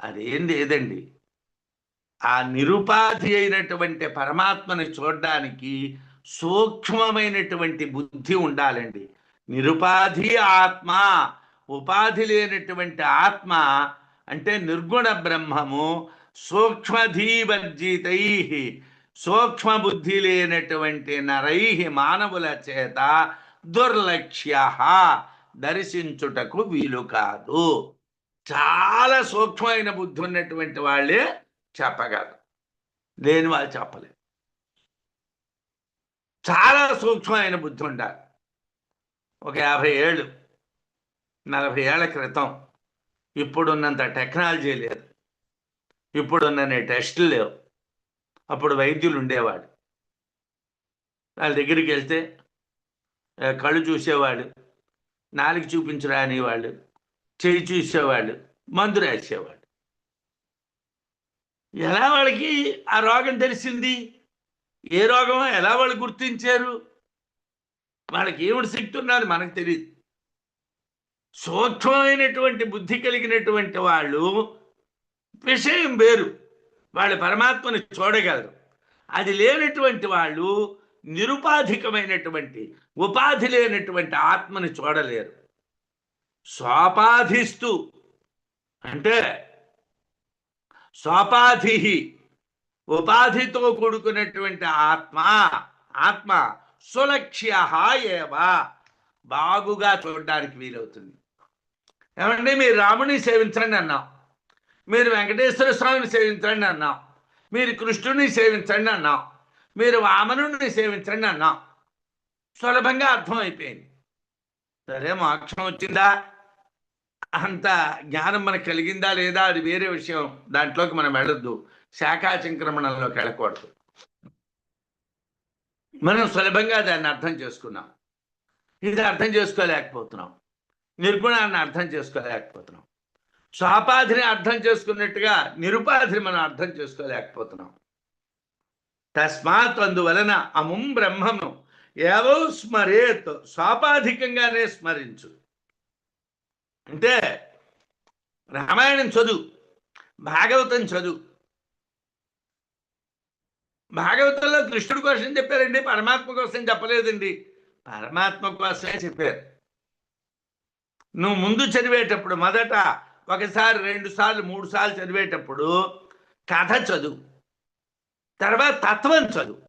అదేం లేదండి. ఆ నిరుపాధి అయినటువంటి పరమాత్మని చూడడానికి సూక్ష్మమైనటువంటి బుద్ధి ఉండాలండి. నిరుపాధి ఆత్మ, ఉపాధి లేనటువంటి ఆత్మ అంటే నిర్గుణ బ్రహ్మము. సూక్ష్మధీవర్జితై, సూక్ష్మ బుద్ధి లేనటువంటి నరై, మానవుల చేత దుర్లక్ష్య, దర్శించుటకు వీలు కాదు. చాలా సూక్ష్మమైన బుద్ధి ఉన్నటువంటి వాళ్ళే చెప్పగలరు, లేని వాళ్ళు చెప్పలేరు. చాలా సూక్ష్మమైన బుద్ధి ఉండాలి. ఒక 50 ఏళ్ళు 40 ఏళ్ల క్రితం ఇప్పుడున్నంత టెక్నాలజీ లేదు, ఇప్పుడున్న టెస్టులు లేవు. అప్పుడు వైద్యులు ఉండేవాడు, వాళ్ళ దగ్గరికి వెళ్తే కళ్ళు చూసేవాడు, నాలుగు చూపించరా అనేవాళ్ళు, చెయ్యి చూసేవాళ్ళు, మందు రాసేవాడు. ఎలా వాళ్ళకి ఆ రోగం తెలిసింది? ఏ రోగమో ఎలా వాళ్ళు గుర్తించారు? వాళ్ళకి ఏమిటి శక్తి ఉన్నది మనకు తెలియదు. సూక్ష్మమైనటువంటి బుద్ధి కలిగినటువంటి వాళ్ళు విషయం వేరు, వాళ్ళు పరమాత్మని చూడగలరు. అది లేనటువంటి వాళ్ళు నిరుపాధికమైనటువంటి ఉపాధి లేనటువంటి ఆత్మని చూడలేరు. స్వాపాధిస్తూ అంటే స్వాపాధి ఉపాధితో కూడుకున్నటువంటి ఆత్మ సులక్ష్య ఏవ బాగుగా చూడడానికి వీలవుతుంది. ఏమంటే మీరు రాముని సేవించండి అన్నాం, మీరు వెంకటేశ్వర స్వామిని సేవించండి అన్నాం, మీరు కృష్ణుని సేవించండి అన్నాం, మీరు వామనుడిని సేవించండి అన్నాం. సులభంగా అర్థమైపోయింది. సరే, మోక్షం వచ్చిందా, అంత జ్ఞానం మనకు కలిగిందా లేదా అది వేరే విషయం. దాంట్లోకి మనం వెళ్ళొద్దు, శాఖాచంక్రమణంలోకి వెళ్ళకూడదు. మనం సులభంగా దాన్ని అర్థం చేసుకున్నాం. ఇది అర్థం చేసుకోలేకపోతున్నాం, నిర్గుణాన్ని అర్థం చేసుకోలేకపోతున్నాం, స్వాపాధిని అర్థం చేసుకున్నట్టుగా నిరుపాధిని మనం అర్థం చేసుకోలేకపోతున్నాం. తస్మాత్ అందువలన అముం బ్రహ్మము ఏవో స్మరేత్, స్వాపాధికంగానే స్మరించు. అంటే రామాయణం చదువు, భాగవతం చదువు. భాగవతంలో కృష్ణుడి కోసం చెప్పారండి, పరమాత్మ కోసం చెప్పలేదండి. పరమాత్మ కోసమే చెప్పారు. నువ్వు ముందు చదివేటప్పుడు మొదట ఒకసారి, 2 సార్లు, 3 సార్లు చదివేటప్పుడు కథ చదువు, తర్వాత తత్వం చదువు.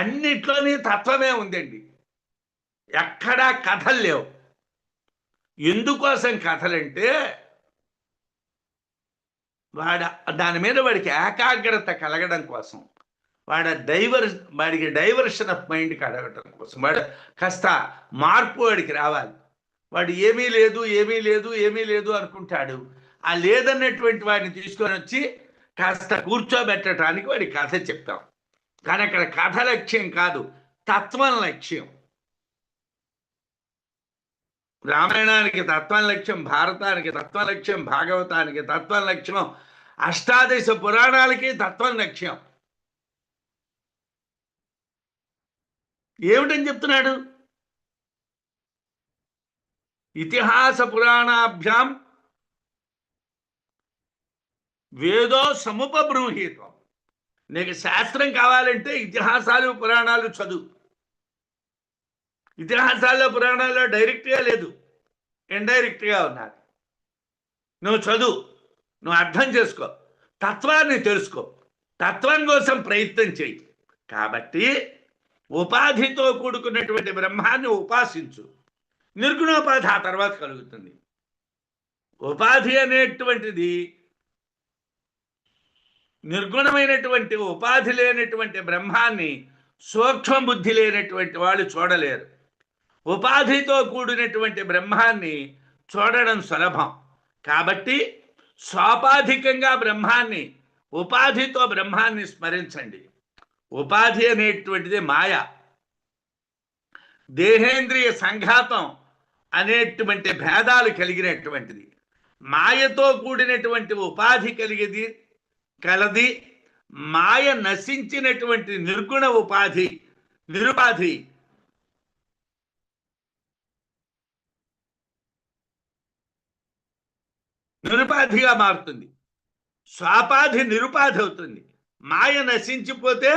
అన్నిట్లోని తత్వమే ఉందండి, ఎక్కడా కథలు లేవు. ఎందుకోసం కథలంటే దాని మీద వాడికి ఏకాగ్రత కలగడం కోసం, వాడికి డైవర్షన్ ఆఫ్ మైండ్ కలగడం కోసం, వాడు కాస్త మార్పు వాడికి రావాలి. వాడు ఏమీ లేదు ఏమీ లేదు ఏమీ లేదు అనుకుంటాడు. ఆ లేదన్నటువంటి వాడిని తీసుకొని వచ్చి కాస్త కూర్చోబెట్టడానికి వాడి కథ చెప్తాం. కానీ అక్కడ కథ లక్ష్యం కాదు, తత్వం లక్ష్యం. రామాయణానికి తత్వం లక్ష్యం, భారతానికి తత్వం లక్ష్యం, భాగవతానికి తత్వం లక్ష్యం, అష్టాదశ పురాణాలకి తత్వం లక్ష్యం. ఏమిటని చెప్తున్నాడు? ఇతిహాస పురాణాభ్యాం వేదో సముపబ్రూహీతం. నీకు శాస్త్రం కావాలంటే ఇతిహాసాలు పురాణాలు చదువు. ఇతిహాసాల్లో పురాణాల్లో డైరెక్ట్గా లేదు, ఇండైరెక్ట్గా ఉన్నారు. నువ్వు చదువు, నువ్వు అర్థం చేసుకో, తత్వాన్ని తెలుసుకో, తత్వం కోసం ప్రయత్నం చేయి. కాబట్టి ఉపాధితో కూడుకున్నటువంటి బ్రహ్మాన్ని ఉపాసించు. నిర్గుణోపాధి ఆ తర్వాత కలుగుతుంది. ఉపాధి అనేటువంటిది నిర్గుణమైనటువంటి ఉపాధి లేనటువంటి బ్రహ్మాన్ని సూక్ష్మ బుద్ధి లేనటువంటి వాళ్ళు చూడలేరు. ఉపాధితో కూడినటువంటి బ్రహ్మాన్ని చూడడం సులభం. కాబట్టి స్వాపాధికంగా బ్రహ్మాన్ని, ఉపాధితో బ్రహ్మాన్ని స్మరించండి. ఉపాధి అనేటువంటిది మాయ, దేహేంద్రియ సంఘాతం అనేటువంటి భేదాలు కలిగినటువంటిది. మాయతో కూడినటువంటి ఉపాధి కలది. మాయ నశించినటువంటి నిర్గుణ ఉపాధి, నిరుపాధి నిరుపాధిగా మారుతుంది. స్వాపాధి నిరుపాధి అవుతుంది. మాయ నశించిపోతే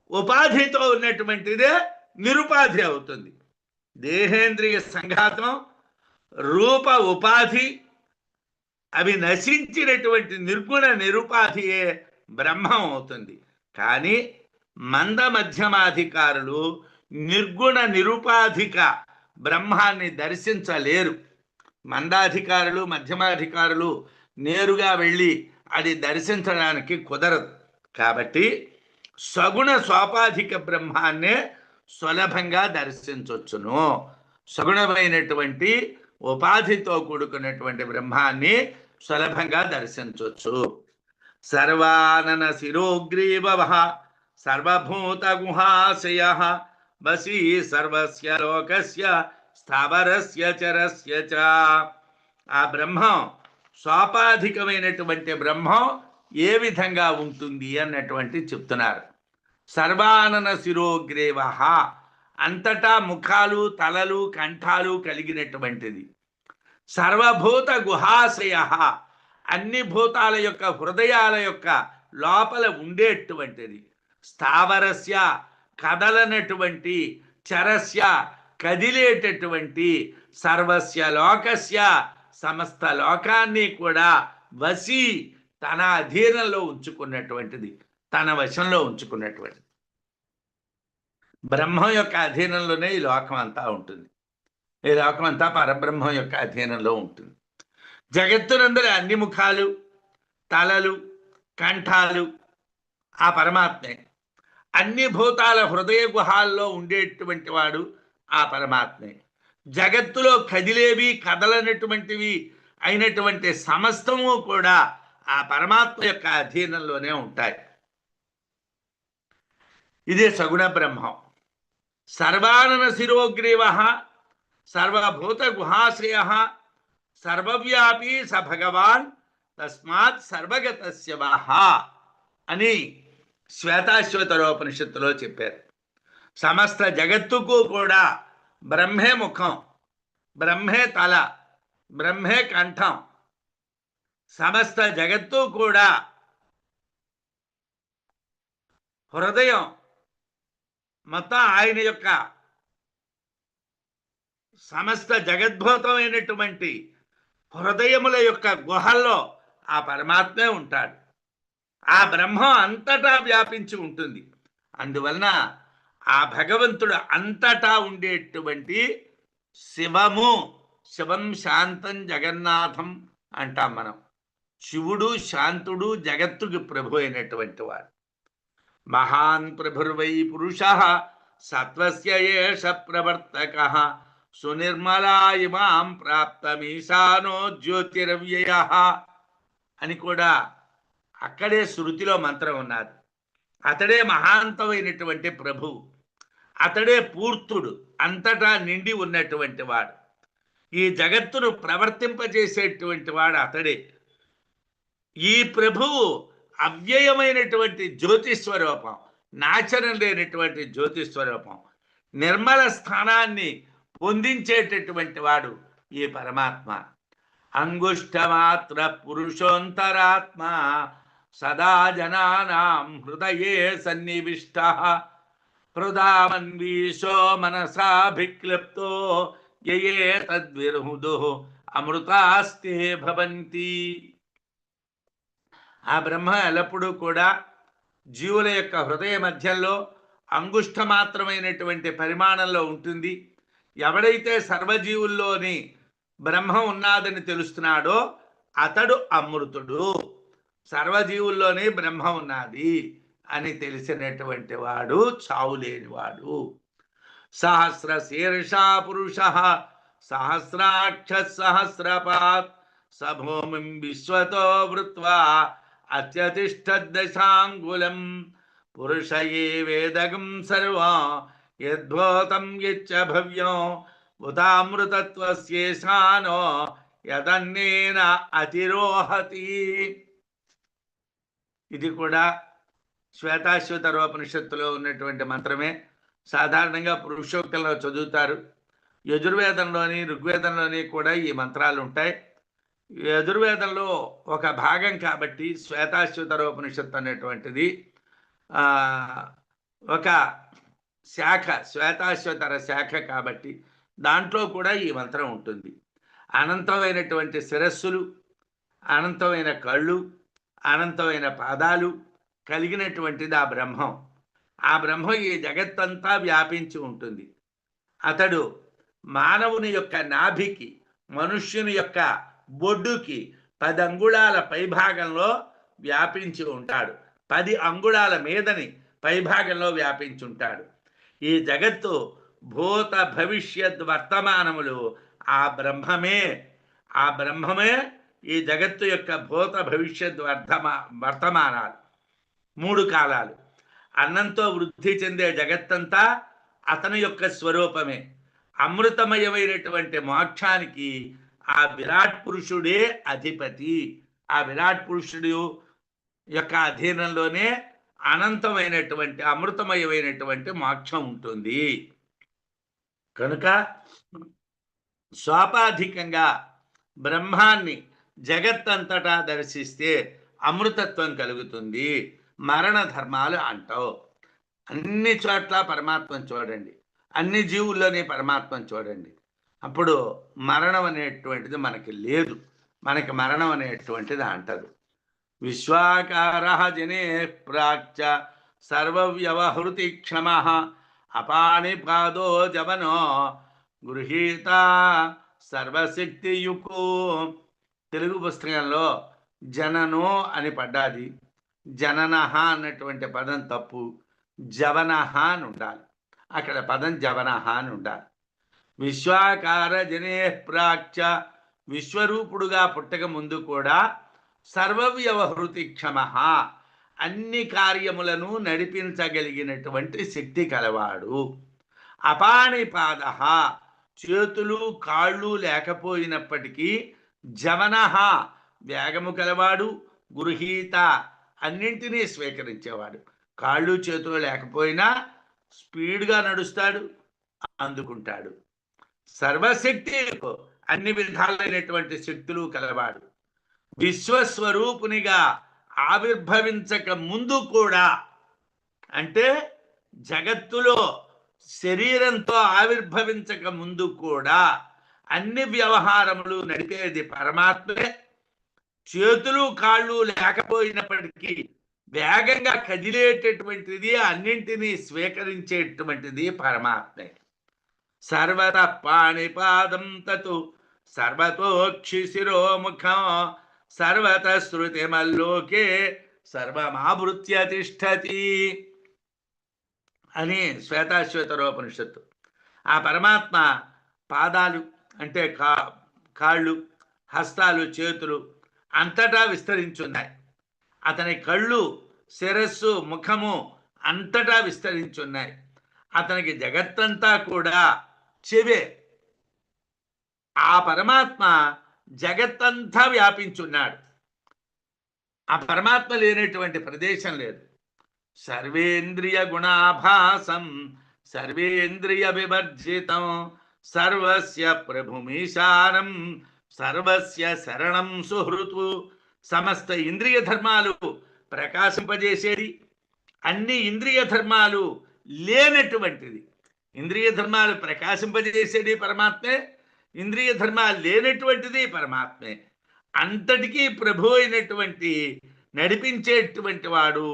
ఉపాధితో ఉన్నటువంటిదే నిరుపాధి అవుతుంది. దేహేంద్రియ సంఘాతం, రూప ఉపాధి అవి నశించినటువంటి నిర్గుణ నిరుపాధియే బ్రహ్మం అవుతుంది. కానీ మంద మధ్యమాధికారులు నిర్గుణ నిరుపాధిక బ్రహ్మాన్ని దర్శించలేరు. మందాధికారులు, మధ్యమాధికారులు నేరుగా వెళ్ళి అది దర్శించడానికి కుదరదు. కాబట్టి సగుణ స్వాపాధిక బ్రహ్మాన్నే సులభంగా దర్శించవచ్చును. సగుణమైనటువంటి ఉపాధితో కూడుకున్నటువంటి బ్రహ్మాన్ని సులభంగా దర్శించవచ్చు. సర్వానన శిరోగ్రీవ సర్వభూత గుహాశయ వసీ సర్వస్య లోకస్య స్థావరస్య చరస్య చ. ఆ బ్రహ్మం స్వాపాధికమైనటువంటి బ్రహ్మం ఏ విధంగా ఉంటుంది అన్నటువంటి చెప్తున్నారు. సర్వానన శిరోగ్రీవ, అంతటా ముఖాలు, తలలు, కంఠాలు కలిగినటువంటిది. సర్వభూత గుహాశయ, అన్ని భూతాల యొక్క హృదయాల యొక్క లోపల ఉండేటువంటిది. స్థావరస్య, కదలనటువంటి, చరస్య, కదిలేటటువంటి, సర్వస్య లోకస్య, సమస్త లోకాన్ని కూడా వశీ, తన అధీనంలో ఉంచుకున్నటువంటిది, తన వశంలో ఉంచుకున్నటువంటిది. బ్రహ్మం యొక్క అధీనంలోనే ఈ లోకం అంతా ఉంటుంది. ఈ లోకం అంతా పరబ్రహ్మం యొక్క అధీనంలో ఉంటుంది. జగత్తునందరి అన్ని ముఖాలు, తలలు, కంఠాలు ఆ పరమాత్మే. అన్ని భూతాల హృదయ గుహాల్లో ఉండేటువంటి వాడు ఆ పరమాత్మే. జగత్తులో కదిలేవి, కదలనటువంటివి అయినటువంటి సమస్తము కూడా ఆ పరమాత్మ యొక్క అధీనంలోనే ఉంటాయి. ఇదే సగుణ బ్రహ్మం. సర్వానన శిరోగ్రీవ, సర్వభూత గుహాశ్రయ, సర్వవ్యాపీ స భగవాన్, తస్మాత్ సర్వగతస్య వః అని శ్వేతాశ్వతరోపనిషత్తులో చెప్పారు. సమస్త జగత్తుకు కూడా బ్రహ్మే ముఖం, బ్రహ్మే తల, బ్రహ్మే కంఠం. సమస్త జగత్తు కూడా హృదయం, మొత్తం ఆయన యొక్క సమస్త జగద్భూతమైనటువంటి హృదయముల యొక్క గుహల్లో ఆ పరమాత్మే ఉంటాడు. ఆ బ్రహ్మం అంతటా వ్యాపించి ఉంటుంది. అందువలన ఆ భగవంతుడు అంతటా ఉండేటువంటి శివము, శివం శాంతం జగన్నాథం అంటాం మనం. శివుడు శాంతుడు, జగత్తుకి ప్రభు అయినటువంటి వాడు. మహాన్ ప్రభుర్వై పురుష, సత్వస్య ఏష ప్రవర్తక, సునిర్మలా ఇమాం ప్రాప్తమీశానో జ్యోతిరవ్యయ అని కూడా అక్కడే శృతిలో మంత్రం ఉన్నది. అతడే మహాంతమైనటువంటి ప్రభు, అతడే పూర్తుడు, అంతటా నిండి ఉన్నటువంటి వాడు. ఈ జగత్తును ప్రవర్తింపజేసేటువంటి వాడు అతడే. ఈ ప్రభువు అవ్యయమైనటువంటి జ్యోతిస్వరూపం, నాశనం లేనటువంటి జ్యోతిస్వరూపం, నిర్మల స్థానాన్ని పొందించేటటువంటి వాడు ఈ పరమాత్మ. అంగుష్ఠమాత్ర పురుషోంతరాత్మ, సదా జనానాం హృదయే సన్నివిష్ట, హృదామన్వీషో మనసాభిక్లిప్తో, యయే తద్విర్హుదు అమృతాస్తే భవంతి. ఆ బ్రహ్మ ఎల్లప్పుడూ కూడా జీవుల యొక్క హృదయ మధ్యంలో అంగుష్ఠమాత్రమైనటువంటి పరిమాణంలో ఉంటుంది. ఎవడైతే సర్వజీవుల్లోని బ్రహ్మం ఉన్నాదని తెలుస్తున్నాడో అతడు అమృతుడు. సర్వజీవుల్లోనే బ్రహ్మం ఉన్నది అని తెలిసినటువంటి వాడు చావులేనివాడు. సహస్ర శీర్షా పురుష, సహస్రాక్ష సహస్రపాత్, సభూమిం విశ్వతో వృత్వా అత్యతిష్టదశాంగులం, పురుష ఏ వేదగం సర్వం యద్భూతం యచ్చ భవ్యం, ఉతామృతత్వస్యేషానో యదన్నేన అతిరోహతి. ఇది కూడా శ్వేతాశ్వతరోపనిషత్తులో ఉన్నటువంటి మంత్రమే. సాధారణంగా పురుషోక్తంలో చదువుతారు. యజుర్వేదంలోని, ఋగ్వేదంలోని కూడా ఈ మంత్రాలు ఉంటాయి. యజుర్వేదంలో ఒక భాగం కాబట్టి శ్వేతాశ్వతరోపనిషత్తు అనేటువంటిది ఒక శాఖ, శ్వేతాశ్వతర శాఖ కాబట్టి దాంట్లో కూడా ఈ మంత్రం ఉంటుంది. అనంతమైనటువంటి శిరస్సులు, అనంతమైన కళ్ళు, అనంతమైన పాదాలు కలిగినటువంటిది ఆ బ్రహ్మం. ఆ బ్రహ్మం ఈ జగత్తంతా వ్యాపించి ఉంటుంది. అతడు మానవుని యొక్క నాభికి, మనుష్యుని యొక్క బొడ్డుకి 10 అంగుళాల పైభాగంలో వ్యాపించి ఉంటాడు. 10 అంగుళాల మీదని పైభాగంలో వ్యాపించి ఉంటాడు. ఈ జగత్తు భూత భవిష్యత్ వర్తమానములు ఆ బ్రహ్మమే. ఆ బ్రహ్మమే ఈ జగత్తు యొక్క భూత భవిష్యత్ వర్తమానాలు, 3 కాలాలు. అన్నంతో వృద్ధి చెందే జగత్తంతా అతని యొక్క స్వరూపమే. అమృతమయమైనటువంటి మోక్షానికి ఆ విరాట్ పురుషుడే అధిపతి. ఆ విరాట్ పురుషుడు యొక్క అధీనంలోనే అనంతమైనటువంటి అమృతమయమైనటువంటి మోక్షం ఉంటుంది. కనుక స్వాపాధికంగా బ్రహ్మాన్ని జగత్తంతటా దర్శిస్తే అమృతత్వం కలుగుతుంది. మరణ ధర్మాలు అంటావు. అన్ని చోట్ల పరమాత్మను చూడండి, అన్ని జీవుల్లోనే పరమాత్మను చూడండి. అప్పుడు మరణం అనేటువంటిది మనకి లేదు. మనకి మరణం అనేటువంటిది అంటదు. విశ్వాకార జనే ప్రాచ్య సర్వవ్యవహృతి క్షమ అపానిపాదో జవనో గృహీత సర్వశక్తియుకో. తెలుగు పుస్తకంలో జననో అని పడ్డాది. జననహ అన్నటువంటి పదం తప్పు, జవనహ అని ఉండాలి. అక్కడ పదం జవనహ అని ఉండాలి. విశ్వాకార జనే ప్రాచ్య, విశ్వరూపుడుగా పుట్టక ముందు కూడా సర్వవ్యవహృతి క్షమ, అన్ని కార్యములను నడిపించగలిగినటువంటి శక్తి కలవాడు. అపానిపాద, చేతులు కాళ్ళు లేకపోయినప్పటికీ జవనహ, వేగము కలవాడు. గృహీత, అన్నింటినీ స్వీకరించేవాడు. కాళ్ళు చేతులు లేకపోయినా స్పీడ్గా నడుస్తాడు, అందుకుంటాడు. సర్వశక్తి, అన్ని విధాలైనటువంటి శక్తులు కలవాడు. విశ్వస్వరూపునిగా ఆవిర్భవించక ముందు కూడా, అంటే జగత్తులో శరీరంతో ఆవిర్భవించక ముందు కూడా అన్ని వ్యవహారములు నడిపేది పరమాత్మే. చేతులు కాళ్ళు లేకపోయినప్పటికీ వేగంగా కదిలేటటువంటిది, అన్నింటినీ స్వీకరించేటువంటిది పరమాత్మే. సర్వత పాణిపాదం తతు సర్వతోక్షి శిరోముఖం సర్వత శృతిమల్లోకే సర్వమావృత్య తిష్టతి అని శ్వేతాశ్వేతరోపనిషత్తు. ఆ పరమాత్మ పాదాలు అంటే కాళ్ళు, హస్తాలు, చేతులు అంతటా విస్తరించున్నాయి. అతని కళ్ళు, శిరస్సు, ముఖము అంతటా విస్తరించున్నాయి. అతనికి జగత్తంతా కూడా చెవే. ఆ పరమాత్మ జగత్తంతా వ్యాపించున్నాడు. ఆ పరమాత్మ లేనటువంటి ప్రదేశం లేదు. సర్వేంద్రియ గుణాభాసం సర్వేంద్రియ వివర్జితం సర్వస్య ప్రభుమీశానం సర్వస్య శరణం సుహృతు. సమస్త ఇంద్రియ ధర్మాలు ప్రకాశింపజేసేది, అన్ని ఇంద్రియ ధర్మాలు లేనటువంటిది. ఇంద్రియ ధర్మాలు ప్రకాశింపజేసేది పరమాత్మే, ఇంద్రియ ధర్మాలు లేనటువంటిది పరమాత్మే. అంతటికీ ప్రభు అయినటువంటి, నడిపించేటువంటి వాడు,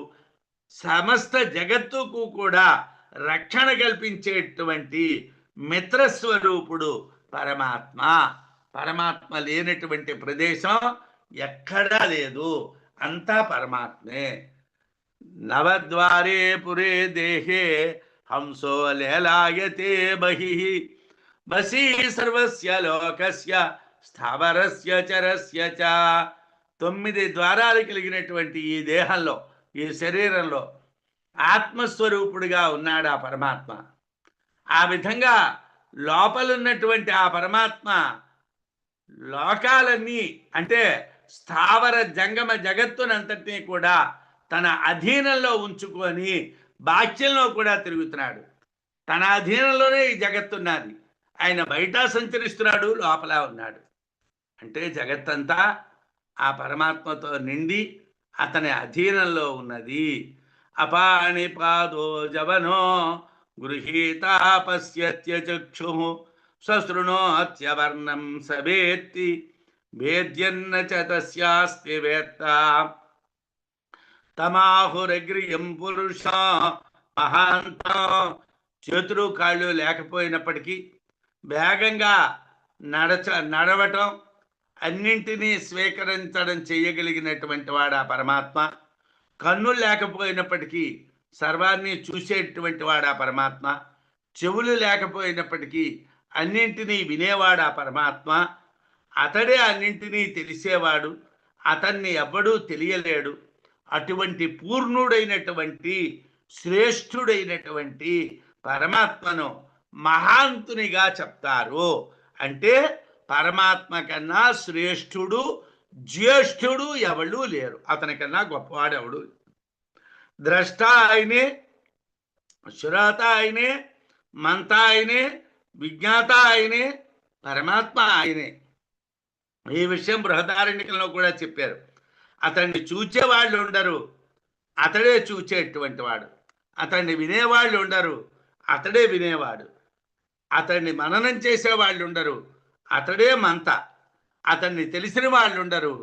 సమస్త జగత్తుకు కూడా రక్షణ కల్పించేటువంటి మిత్రస్వరూపుడు పరమాత్మ. పరమాత్మ లేనటువంటి ప్రదేశం ఎక్కడా లేదు, అంతా పరమాత్మే. నవద్వారే పురే దేహే హంసో లేలాయతే బహిః వసీ సర్వస్య లోకస్య స్థావరస్య చరస్య చ. 9 ద్వారాలు కలిగినటువంటి ఈ దేహంలో, ఈ శరీరంలో ఆత్మస్వరూపుడిగా ఉన్నాడు ఆ పరమాత్మ. ఆ విధంగా లోపలున్నటువంటి ఆ పరమాత్మ లోకాలన్నీ, అంటే స్థావర జంగమ జగత్తునంతటినీ కూడా తన అధీనంలో ఉంచుకొని బాహ్యంలో కూడా తిరుగుతున్నాడు. తన అధీనంలోనే ఈ జగత్తున్నది. ఆయన బయట సంచరిస్తున్నాడు, లోపల ఉన్నాడు. అంటే జగత్తంతా ఆ పరమాత్మతో నిండి అతని అధీనంలో ఉన్నది. అపాణిపాదో జవనో గృహీత పశ్యత్య చక్షు సశృణోత్యవర్ణం సవేత్తి వేద్యన్న చ తస్యాస్తి వేత్త తమాహురగ్రియం పురుష మహాంత. చేతులు కాళ్ళు లేకపోయినప్పటికీ వేగంగా నడవటం, అన్నింటినీ స్వీకరించడం చేయగలిగినటువంటి వాడు ఆ పరమాత్మ. కన్నులు లేకపోయినప్పటికీ సర్వాన్ని చూసేటువంటి వాడు ఆ పరమాత్మ. చెవులు లేకపోయినప్పటికీ అన్నింటినీ వినేవాడు ఆ పరమాత్మ. అతడే అన్నింటినీ తెలిసేవాడు. అతన్ని ఎవ్వడూ తెలియలేడు. అటువంటి పూర్ణుడైనటువంటి, శ్రేష్ఠుడైనటువంటి పరమాత్మను మహాంతునిగా చెప్తారు. అంటే పరమాత్మ కన్నా శ్రేష్ఠుడు జ్యేష్ఠుడు ఎవళ్ళు లేరు. అతనికన్నా గొప్పవాడు ఎవడు. ద్రష్ట ఆయనే, శ్రోత ఆయనే, మంత ఆయనే, విజ్ఞాత ఆయనే, పరమాత్మ ఆయనే. ఈ విషయం బృహదారణ్యకంలో కూడా చెప్పారు. అతన్ని చూచే వాళ్ళు ఉండరు, అతడే చూచేటువంటి వాడు. అతన్ని వినేవాళ్ళు ఉండరు, అతడే వినేవాడు. అతన్ని మననం చేసేవాళ్ళు ఉండరు, అతడే మంత. అతన్ని తెలిసిన వాళ్ళు ఉండరు,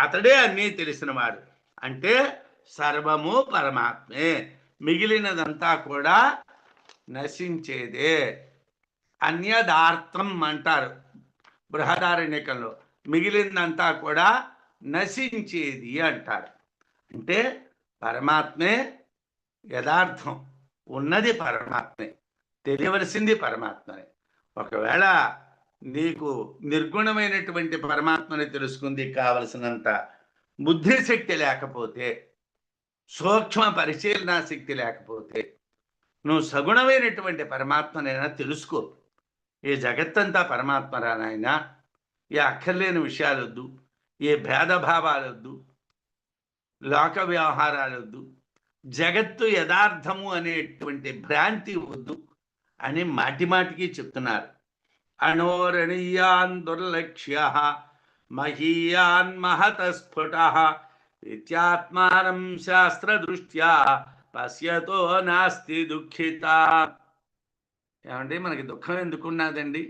అతడే అన్నీ తెలిసినవాడు. అంటే సర్వము పరమాత్మే, మిగిలినదంతా కూడా నశించేదే. అన్యదార్థం అంటారు బృహదారణ్యకంలో. మిగిలిందంతా కూడా నశించేది అంటారు. అంటే పరమాత్మే యథార్థం, ఉన్నది పరమాత్మే, తెలియవలసింది పరమాత్మనే. ఒకవేళ నీకు నిర్గుణమైనటువంటి పరమాత్మని తెలుసుకుంది కావలసినంత బుద్ధిశక్తి లేకపోతే, సూక్ష్మ పరిశీలనా శక్తి లేకపోతే, నువ్వు సగుణమైనటువంటి పరమాత్మనైనా తెలుసుకో. ఈ జగత్తంతా పరమాత్మరా నాయనా, ఈ అక్కర్లేని విషయాలొద్దు, ఏ భేదభావాలొద్దు, లోక వ్యవహారాలొద్దు, జగత్తు యథార్థము అనేటువంటి భ్రాంతి వద్దు అని మాటిమాటికి చెప్తున్నారు. అణోరణీయాన్ దుర్లక్ష్య మహీయాన్ మహతస్ఫుట నిత్యాత్మానం శాస్త్రదృష్ట్యా పశ్యతో నాస్తి దుఃఖిత. ఏమంటే మనకి దుఃఖం ఎందుకున్నదండి?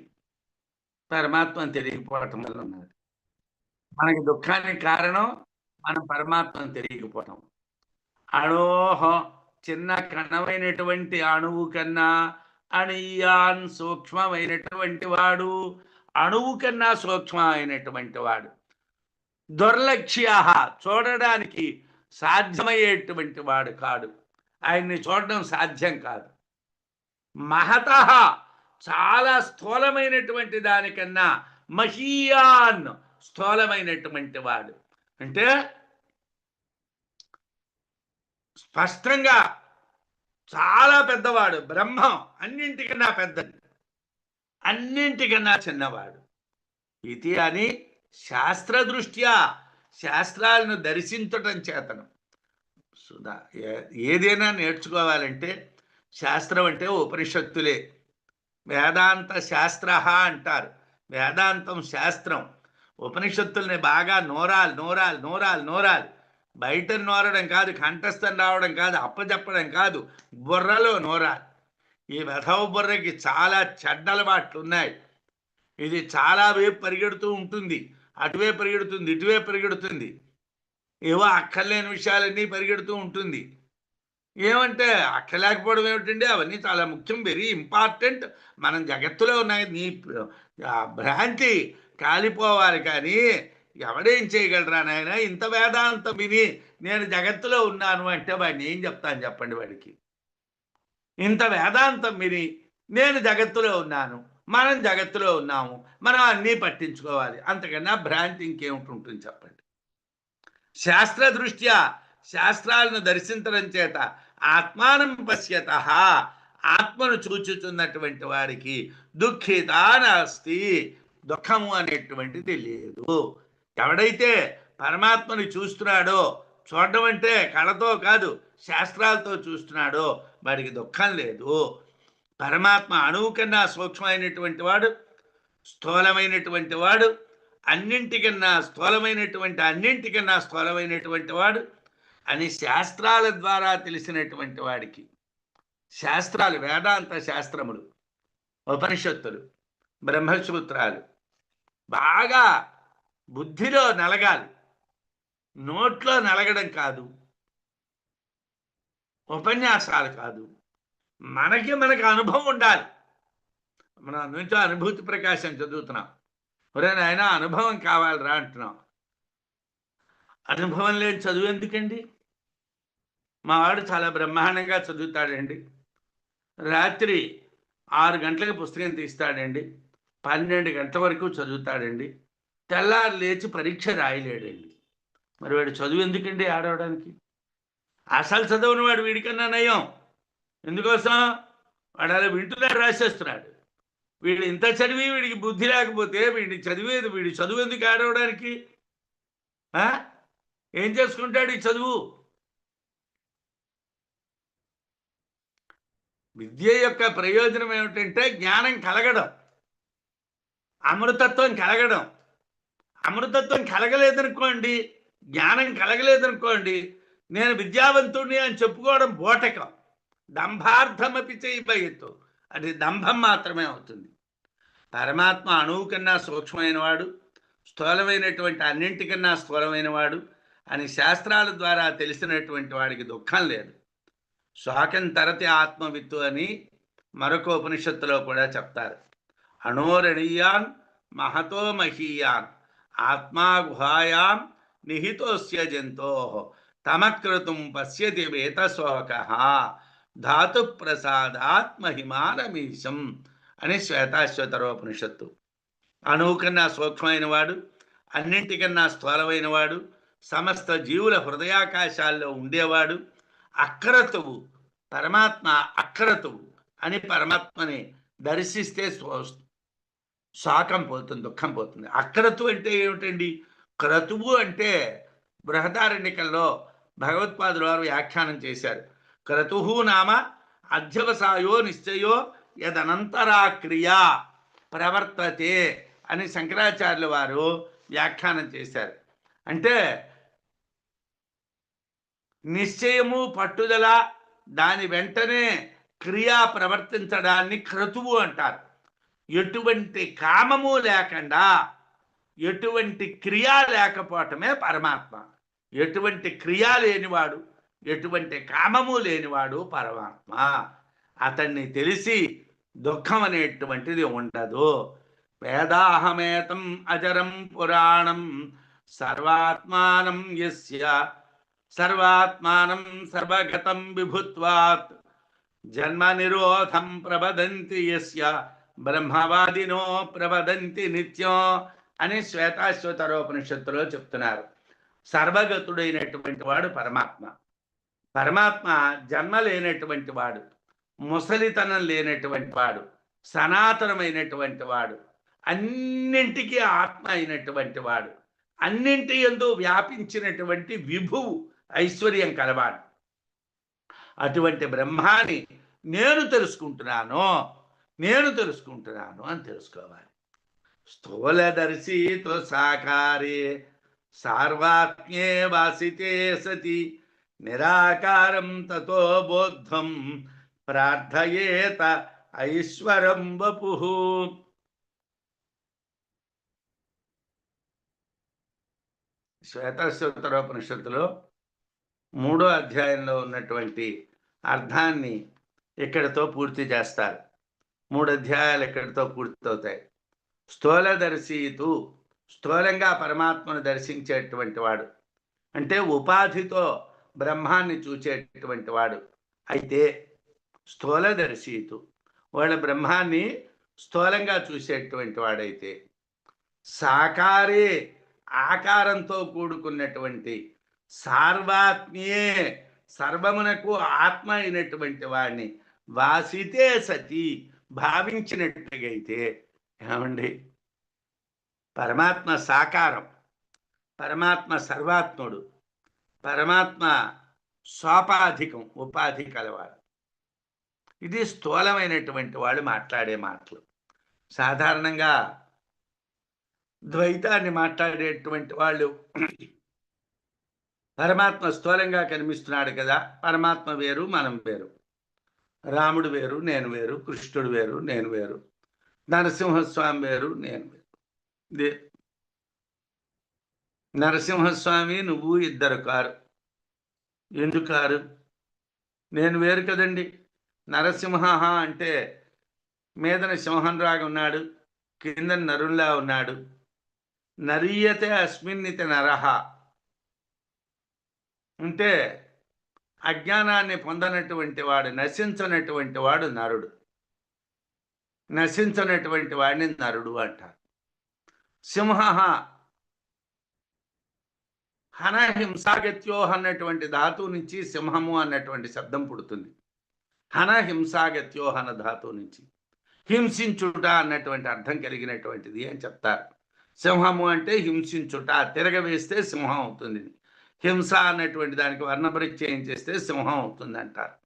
పరమాత్మను తెలియకపోవటం వల్ల ఉన్నది. మనకి దుఃఖానికి కారణం మనం పరమాత్మను తెలియకపోవటం. అణోహం, చిన్న కణమైనటువంటి అణువు కన్నా అణీయాన్, సూక్ష్మమైనటువంటి వాడు, అణువు కన్నా సూక్ష్మమైనటువంటి వాడు. దుర్లక్ష్య, చూడడానికి సాధ్యమయ్యేటువంటి వాడు కాడు, ఆయన్ని చూడడం సాధ్యం కాదు. మహత, చాలా స్థూలమైనటువంటి దానికన్నా మహీయాన్, స్థూలమైనటువంటి వాడు. అంటే స్పష్టంగా చాలా పెద్దవాడు. బ్రహ్మం అన్నింటికన్నా పెద్దది, అన్నింటికన్నా చిన్నవాడు. ఇది అని శాస్త్రదృష్ట్యా, శాస్త్రాలను దర్శించటం చేతను. సుధా, ఏదైనా నేర్చుకోవాలంటే శాస్త్రం అంటే ఉపనిషత్తులే. వేదాంత శాస్త్ర అంటారు, వేదాంతం శాస్త్రం. ఉపనిషత్తుల్ని బాగా నోరాలి నోరాలి నోరాలి నోరాలి. బయట నోరడం కాదు, కంఠస్థం రావడం కాదు, అప్పచెప్పడం కాదు, బుర్రలో నోరాలి. ఈ వెధవ బుర్రకి చాలా చెడ్డ అలవాట్లు ఉన్నాయి. ఇది చాలా వైపు పరిగెడుతూ ఉంటుంది, అటువైపు పరిగెడుతుంది, ఇటువైపు పరిగెడుతుంది, ఏవో అక్కర్లేని విషయాలన్నీ పరిగెడుతూ ఉంటుంది. ఏమంటే అక్కలేకపోవడం ఏమిటండి? అవన్నీ చాలా ముఖ్యం, వెరీ ఇంపార్టెంట్. మనం జగత్తులో ఉన్నాయి. నీ భ్రాంతి కాలిపోవాలి, కానీ ఎవడేం చేయగలరా నాయన? ఇంత వేదాంతం విని నేను జగత్తులో ఉన్నాను అంటే వాడిని ఏం చెప్తాను చెప్పండి? వాడికి ఇంత వేదాంతం విని నేను జగత్తులో ఉన్నాను, మనం జగత్తులో ఉన్నాము, మనం అన్నీ పట్టించుకోవాలి, అంతకన్నా భ్రాంతి ఇంకేమిటి చెప్పండి? శాస్త్రదృష్ట్యా, శాస్త్రాలను దర్శించడం చేత ఆత్మానం పశ్యత, ఆత్మను చూచుచున్నటువంటి వారికి దుఃఖిత నాస్తి, దుఃఖము అనేటువంటిది లేదు. ఎవడైతే పరమాత్మని చూస్తున్నాడో, చూడడం అంటే కళతో కాదు శాస్త్రాలతో చూస్తున్నాడో, వాడికి దుఃఖం లేదు. పరమాత్మ అణువు కన్నా సూక్ష్మమైనటువంటి వాడు, స్థూలమైనటువంటి వాడు, అన్నింటికన్నా స్థూలమైనటువంటి వాడు అని శాస్త్రాల ద్వారా తెలిసినటువంటి వాడికి, శాస్త్రాలు వేదాంత శాస్త్రములు, ఉపనిషత్తులు, బ్రహ్మసూత్రాలు బాగా బుద్ధిలో నలగాలి, నోట్లో నలగడం కాదు, ఉపన్యాసాలు కాదు, మనకి అనుభవం ఉండాలి. మనం నుంచో అనుభూతి ప్రకాశం చదువుతున్నాం, ఒరే నాయన అనుభవం కావాలిరా అంటున్నాం. అనుభవం లేని చదువు ఎందుకండి? మా వాడు చాలా బ్రహ్మాండంగా చదువుతాడండి, రాత్రి 6 గంటలకు పుస్తకం తీస్తాడండి, 12 గంటల వరకు చదువుతాడండి, తెల్లారు లేచి పరీక్ష రాయలేడండి. మరి వాడు చదువు ఎందుకండి ఆడవడానికి? అసలు చదువుని వాడు వీడికన్నా నయం. ఎందుకోసం? వాడు అలా వింటున్నాడు, రాసేస్తున్నాడు. వీడు ఇంత చదివి వీడికి బుద్ధి లేకపోతే వీడిని చదివేది, వీడి చదువు ఎందుకు ఆడవడానికి? ఏం చేసుకుంటాడు ఈ చదువు? విద్య యొక్క ప్రయోజనం ఏమిటంటే జ్ఞానం కలగడం, అమృతత్వం కలగడం. అమృతత్వం కలగలేదనుకోండి, జ్ఞానం కలగలేదనుకోండి, నేను విద్యావంతుడిని అని చెప్పుకోవడం బోటకం. దంభార్థమపి చేయబోయెత్తు, అది దంభం మాత్రమే అవుతుంది. పరమాత్మ అణువు కన్నా సూక్ష్మమైన వాడు, స్థూలమైనటువంటి అన్నింటికన్నా స్థూలమైన వాడు అని శాస్త్రాల ద్వారా తెలిసినటువంటి వాడికి దుఃఖం లేదు. శోకం తరతి ఆత్మవిత్తు అని మరొక ఉపనిషత్తులో కూడా చెప్తారు. అణోరణీయాన్ మహతో మహీయాన్ ఆత్మా గుహాయాం నిహితోస్య జంతో తమకృతం పశ్యతి వేతశోక ధాతు ప్రసాదాత్మహిమానమీశం అని శ్వేతాశ్వతరోపనిషత్తు. అణువు కన్నా సూక్ష్మమైన వాడు, అన్నింటికన్నా స్థూలమైన వాడు, సమస్త జీవుల హృదయాకాశాల్లో ఉండేవాడు, అక్కరతువు పరమాత్మ, అక్కరతువు అని పరమాత్మని దర్శిస్తే శోకం పోతుంది, దుఃఖం పోతుంది. అక్కరతు అంటే ఏమిటండి? క్రతువు అంటే బృహదారణ్యకంలో భగవత్పాదుల వారు వ్యాఖ్యానం చేశారు. క్రతుహు నామ అధ్యవసాయో నిశ్చయో యదనంతరా క్రియా ప్రవర్తతే అని శంకరాచార్యుల వారు వ్యాఖ్యానం చేశారు. అంటే నిశ్చయము, పట్టుదల, దాని వెంటనే క్రియా ప్రవర్తించడాన్ని క్రతువు అంటారు. ఎటువంటి కామము లేకుండా ఎటువంటి క్రియ లేకపోవటమే పరమాత్మ. ఎటువంటి క్రియ లేనివాడు, ఎటువంటి కామము లేనివాడు పరమాత్మ. అతన్ని తెలిసి దుఃఖం అనేటువంటిది ఉండదు. వేదాహమేతం అజరం పురాణం సర్వాత్మానం యస్య సర్వాత్మానం సర్వగతం విభుత్వాత్ జన్మ నిరోధం ప్రబదంతి యస్య బ్రహ్మవాదినో ప్రబదంతి నిత్యం అని శ్వేతాశ్వతరోపనిషత్తులో చెప్తున్నారు. సర్వగతుడైనటువంటి వాడు పరమాత్మ. పరమాత్మ జన్మ లేనటువంటి వాడు, ముసలితనం లేనటువంటి వాడు, సనాతనమైనటువంటి వాడు, అన్నింటికీ ఆత్మ అయినటువంటి వాడు, అన్నింటి యందు వ్యాపించినటువంటి విభువు, ఐశ్వర్యం కలవాడు. అటువంటి బ్రహ్మాన్ని నేను తెలుసుకుంటున్నాను అని తెలుసుకోవాలి. స్థూలదర్శితో సాకారే సార్వాత్మ్యే వాసితే సతి నిరాకారం తతో బోద్ధం ప్రార్థయేత ఐశ్వరం వపుః. శ్వేతాశ్వతరోపనిషత్తులో 3వ అధ్యాయంలో ఉన్నటువంటి అర్థాన్ని ఇక్కడితో పూర్తి చేస్తారు. 3 అధ్యాయాలు ఇక్కడితో పూర్తవుతాయి. స్థూలదర్శితు, స్థూలంగా పరమాత్మను దర్శించేటువంటి వాడు అంటే ఉపాధితో బ్రహ్మాన్ని చూచేటువంటి వాడు. అయితే స్థూలదర్శితు, వాళ్ళ బ్రహ్మాన్ని స్థూలంగా చూసేటువంటి వాడైతే, సాకారే ఆకారంతో కూడుకున్నటువంటి, సార్వాత్మ్యే సర్వమునకు ఆత్మ అయినటువంటి వాడిని, వాసితే సతి భావించినట్టుగైతే, ఏమండి పరమాత్మ సాకారం, పరమాత్మ సర్వాత్ముడు, పరమాత్మ సోపాధికం, ఉపాధి కలవాడు. ఇది స్థూలమైనటువంటి వాళ్ళు మాట్లాడే మాటలు. సాధారణంగా ద్వైతాన్ని మాట్లాడేటువంటి వాళ్ళు పరమాత్మ స్థూలంగా కనిపిస్తున్నాడు కదా, పరమాత్మ వేరు మనం వేరు, రాముడు వేరు నేను వేరు, కృష్ణుడు వేరు నేను వేరు, నరసింహస్వామి వేరు నేను వేరు. నరసింహస్వామి నువ్వు ఇద్దరు కారు. ఎందుకు కారు? నేను వేరు కదండి. నరసింహ అంటే మీదన సింహంలాగా ఉన్నాడు, కింద నరుల్లా ఉన్నాడు. నరీయతే అస్మిన్నితి నరహ అంటే అజ్ఞానాన్ని పొందనటువంటి వాడు, నశించనటువంటి వాడు నరుడు. నశించనటువంటి వాడిని నరుడు అంటారు. సింహ హన హింసాగత్యోహ అన్నటువంటి ధాతువు నుంచి సింహము అన్నటువంటి శబ్దం పుడుతుంది. హన హింసాగత్యోహ అన్న ధాతువు నుంచి. హింసించుట అన్నటువంటి అర్థం కలిగినటువంటిది అని చెప్తారు. సింహము అంటే హింసించుట, తిరగవేస్తే సింహం అవుతుంది. హింస అన్నటువంటి దానికి వర్ణపరిచయం చేస్తే సింహం అవుతుంది అంటారు.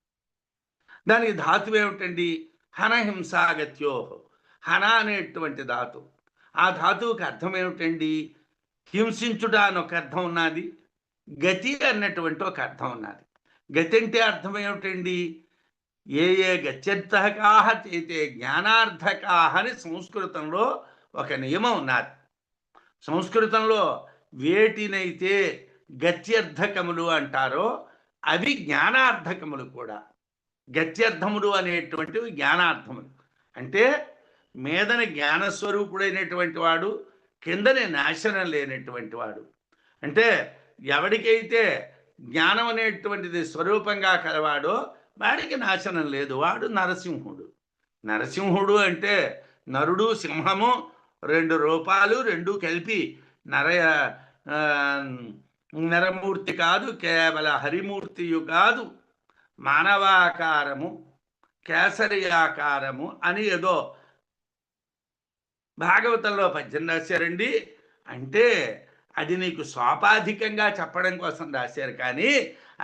దానికి ధాతువు ఏమిటండి? హనహింసాగత్యో. హన అనేటువంటి ధాతు. ఆ ధాతువుకి అర్థం ఏమిటండి? హింసించుట అని ఒక అర్థం ఉన్నది, గతి అన్నటువంటి ఒక అర్థం ఉన్నది. గతి అంటే అర్థం ఏమిటండి? ఏ ఏ గత్యర్థకాహ చేతే జ్ఞానార్థకాహ అని సంస్కృతంలో ఒక నియమం ఉన్నది. సంస్కృతంలో వేటినైతే గత్యర్థకములు అంటారో అవి జ్ఞానార్థకములు కూడా. గత్యర్థములు అనేటువంటివి జ్ఞానార్థములు. అంటే మీదన జ్ఞానస్వరూపుడైనటువంటి వాడు, కిందనే నాశనం లేనటువంటి వాడు. అంటే ఎవడికైతే జ్ఞానం అనేటువంటిది స్వరూపంగా కలవాడో వాడికి నాశనం లేదు, వాడు నరసింహుడు. నరసింహుడు అంటే నరుడు సింహము రెండు రూపాలు, రెండు కలిపి నరమూర్తి కాదు, కేవల హరిమూర్తియు కాదు, మానవాకారము, కేసరియాకారము అని ఏదో భాగవతంలో పద్యం రాశారండి. అంటే అది నీకు స్వాపాధికంగా చెప్పడం కోసం రాశారు, కానీ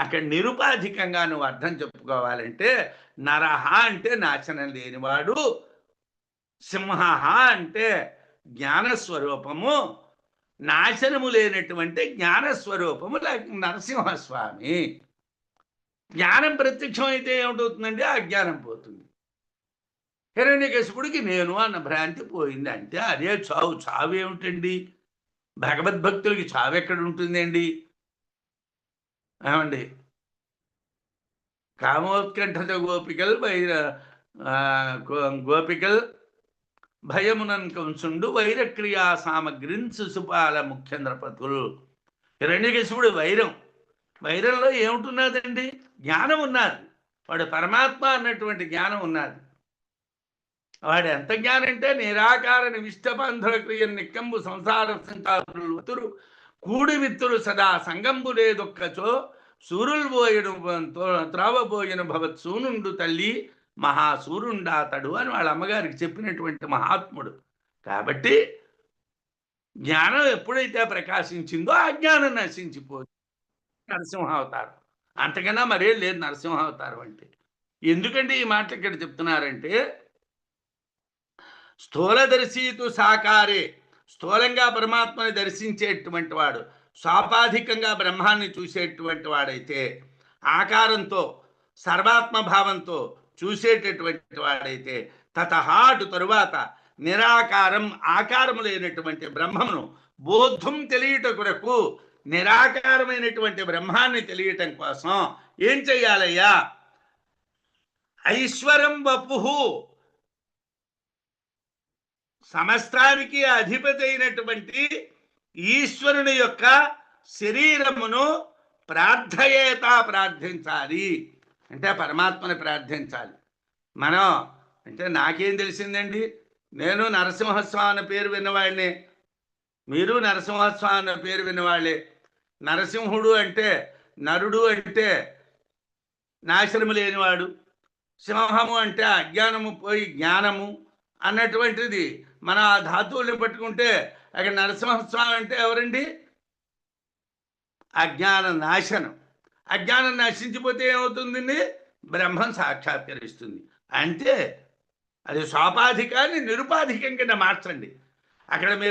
అక్కడ నిరుపాధికంగా నువ్వు అర్థం చెప్పుకోవాలంటే నరహ అంటే నాశనం లేనివాడు, సింహ అంటే జ్ఞానస్వరూపము, నాశనము లేనటువంటి జ్ఞానస్వరూపము నరసింహస్వామి. జ్ఞానం ప్రత్యక్షం అయితే ఏమిటవుతుందండి? అజ్ఞానం పోతుంది. హిరణ్యకశిపుడికి నేను అన్న భ్రాంతి పోయింది అంటే అదే చావు. చావు ఏమిటండి? భగవద్భక్తులకి చావు ఎక్కడ ఉంటుందండి? ఏమండి? కామోత్కంఠత గోపికల్ గోపికల్ భయమునన్ కంసుండు వైరక్రియా సామగ్రిన్ శిశుపాల ముఖ్యంద్రపతులు. హిరణ్యకశిపుడు వైరంలో ఏముంటున్నదండి? జ్ఞానం ఉన్నది. వాడు పరమాత్మ అన్నటువంటి జ్ఞానం ఉన్నది. వాడు ఎంత జ్ఞానం అంటే నిరాకార నివిష్టబంధుల క్రియ నిక్కంబు సంసార సంతాతులు కూడి విత్తులు సదా సంగంబు లేదొక్కచో సూరులు పోయను త్రావబోయను భవత్ సూనుండు తల్లి మహాసూరుండాతడు అని వాళ్ళ అమ్మగారికి చెప్పినటువంటి మహాత్ముడు. కాబట్టి జ్ఞానం ఎప్పుడైతే ప్రకాశించిందో ఆ జ్ఞానం నశించిపోతుంది. నరసింహావతారం అంతకన్నా మరేం లేదు నరసింహావతారం అంటే. ఎందుకంటే ఈ మాట ఇక్కడ చెప్తున్నారంటే స్థూలదర్శీతు సాకారే, స్థూలంగా పరమాత్మని దర్శించేటువంటి వాడు, స్వాపాధికంగా బ్రహ్మాన్ని చూసేటువంటి వాడైతే, ఆకారంతో సర్వాత్మభావంతో చూసేటటువంటి వాడైతే, తతహాటు తరువాత నిరాకారం ఆకారము లేనటువంటి బ్రహ్మమును బోద్ధం తెలియట కొరకు, నిరాకారమైనటువంటి బ్రహ్మాన్ని తెలియటం కోసం ఏం చెయ్యాలయ్యా? ఐశ్వరం వపుహు, సమస్తానికి అధిపతి అయినటువంటి ఈశ్వరుని యొక్క శరీరమును ప్రార్థించాలి. అంటే పరమాత్మని ప్రార్థించాలి. మనం అంటే నాకేం తెలిసిందండి? నేను నరసింహస్వామి అన్న పేరు విన్నవాడిని, మీరు నరసింహస్వామి అన్న పేరు విన్నవాళ్ళే. నరసింహుడు అంటే నరుడు అంటే నాశనము లేనివాడు, సింహము అంటే అజ్ఞానము పోయి జ్ఞానము అన్నటువంటిది. మన ఆ ధాతువుల్ని పట్టుకుంటే అక్కడ నరసింహస్వామి అంటే ఎవరండి? అజ్ఞాన నాశనం. అజ్ఞానం నశించిపోతే ఏమవుతుందండి? బ్రహ్మం సాక్షాత్కరిస్తుంది. అంటే అది స్వాపాధికాన్ని నిరుపాధికం కింద మార్చండి. అక్కడ మీరు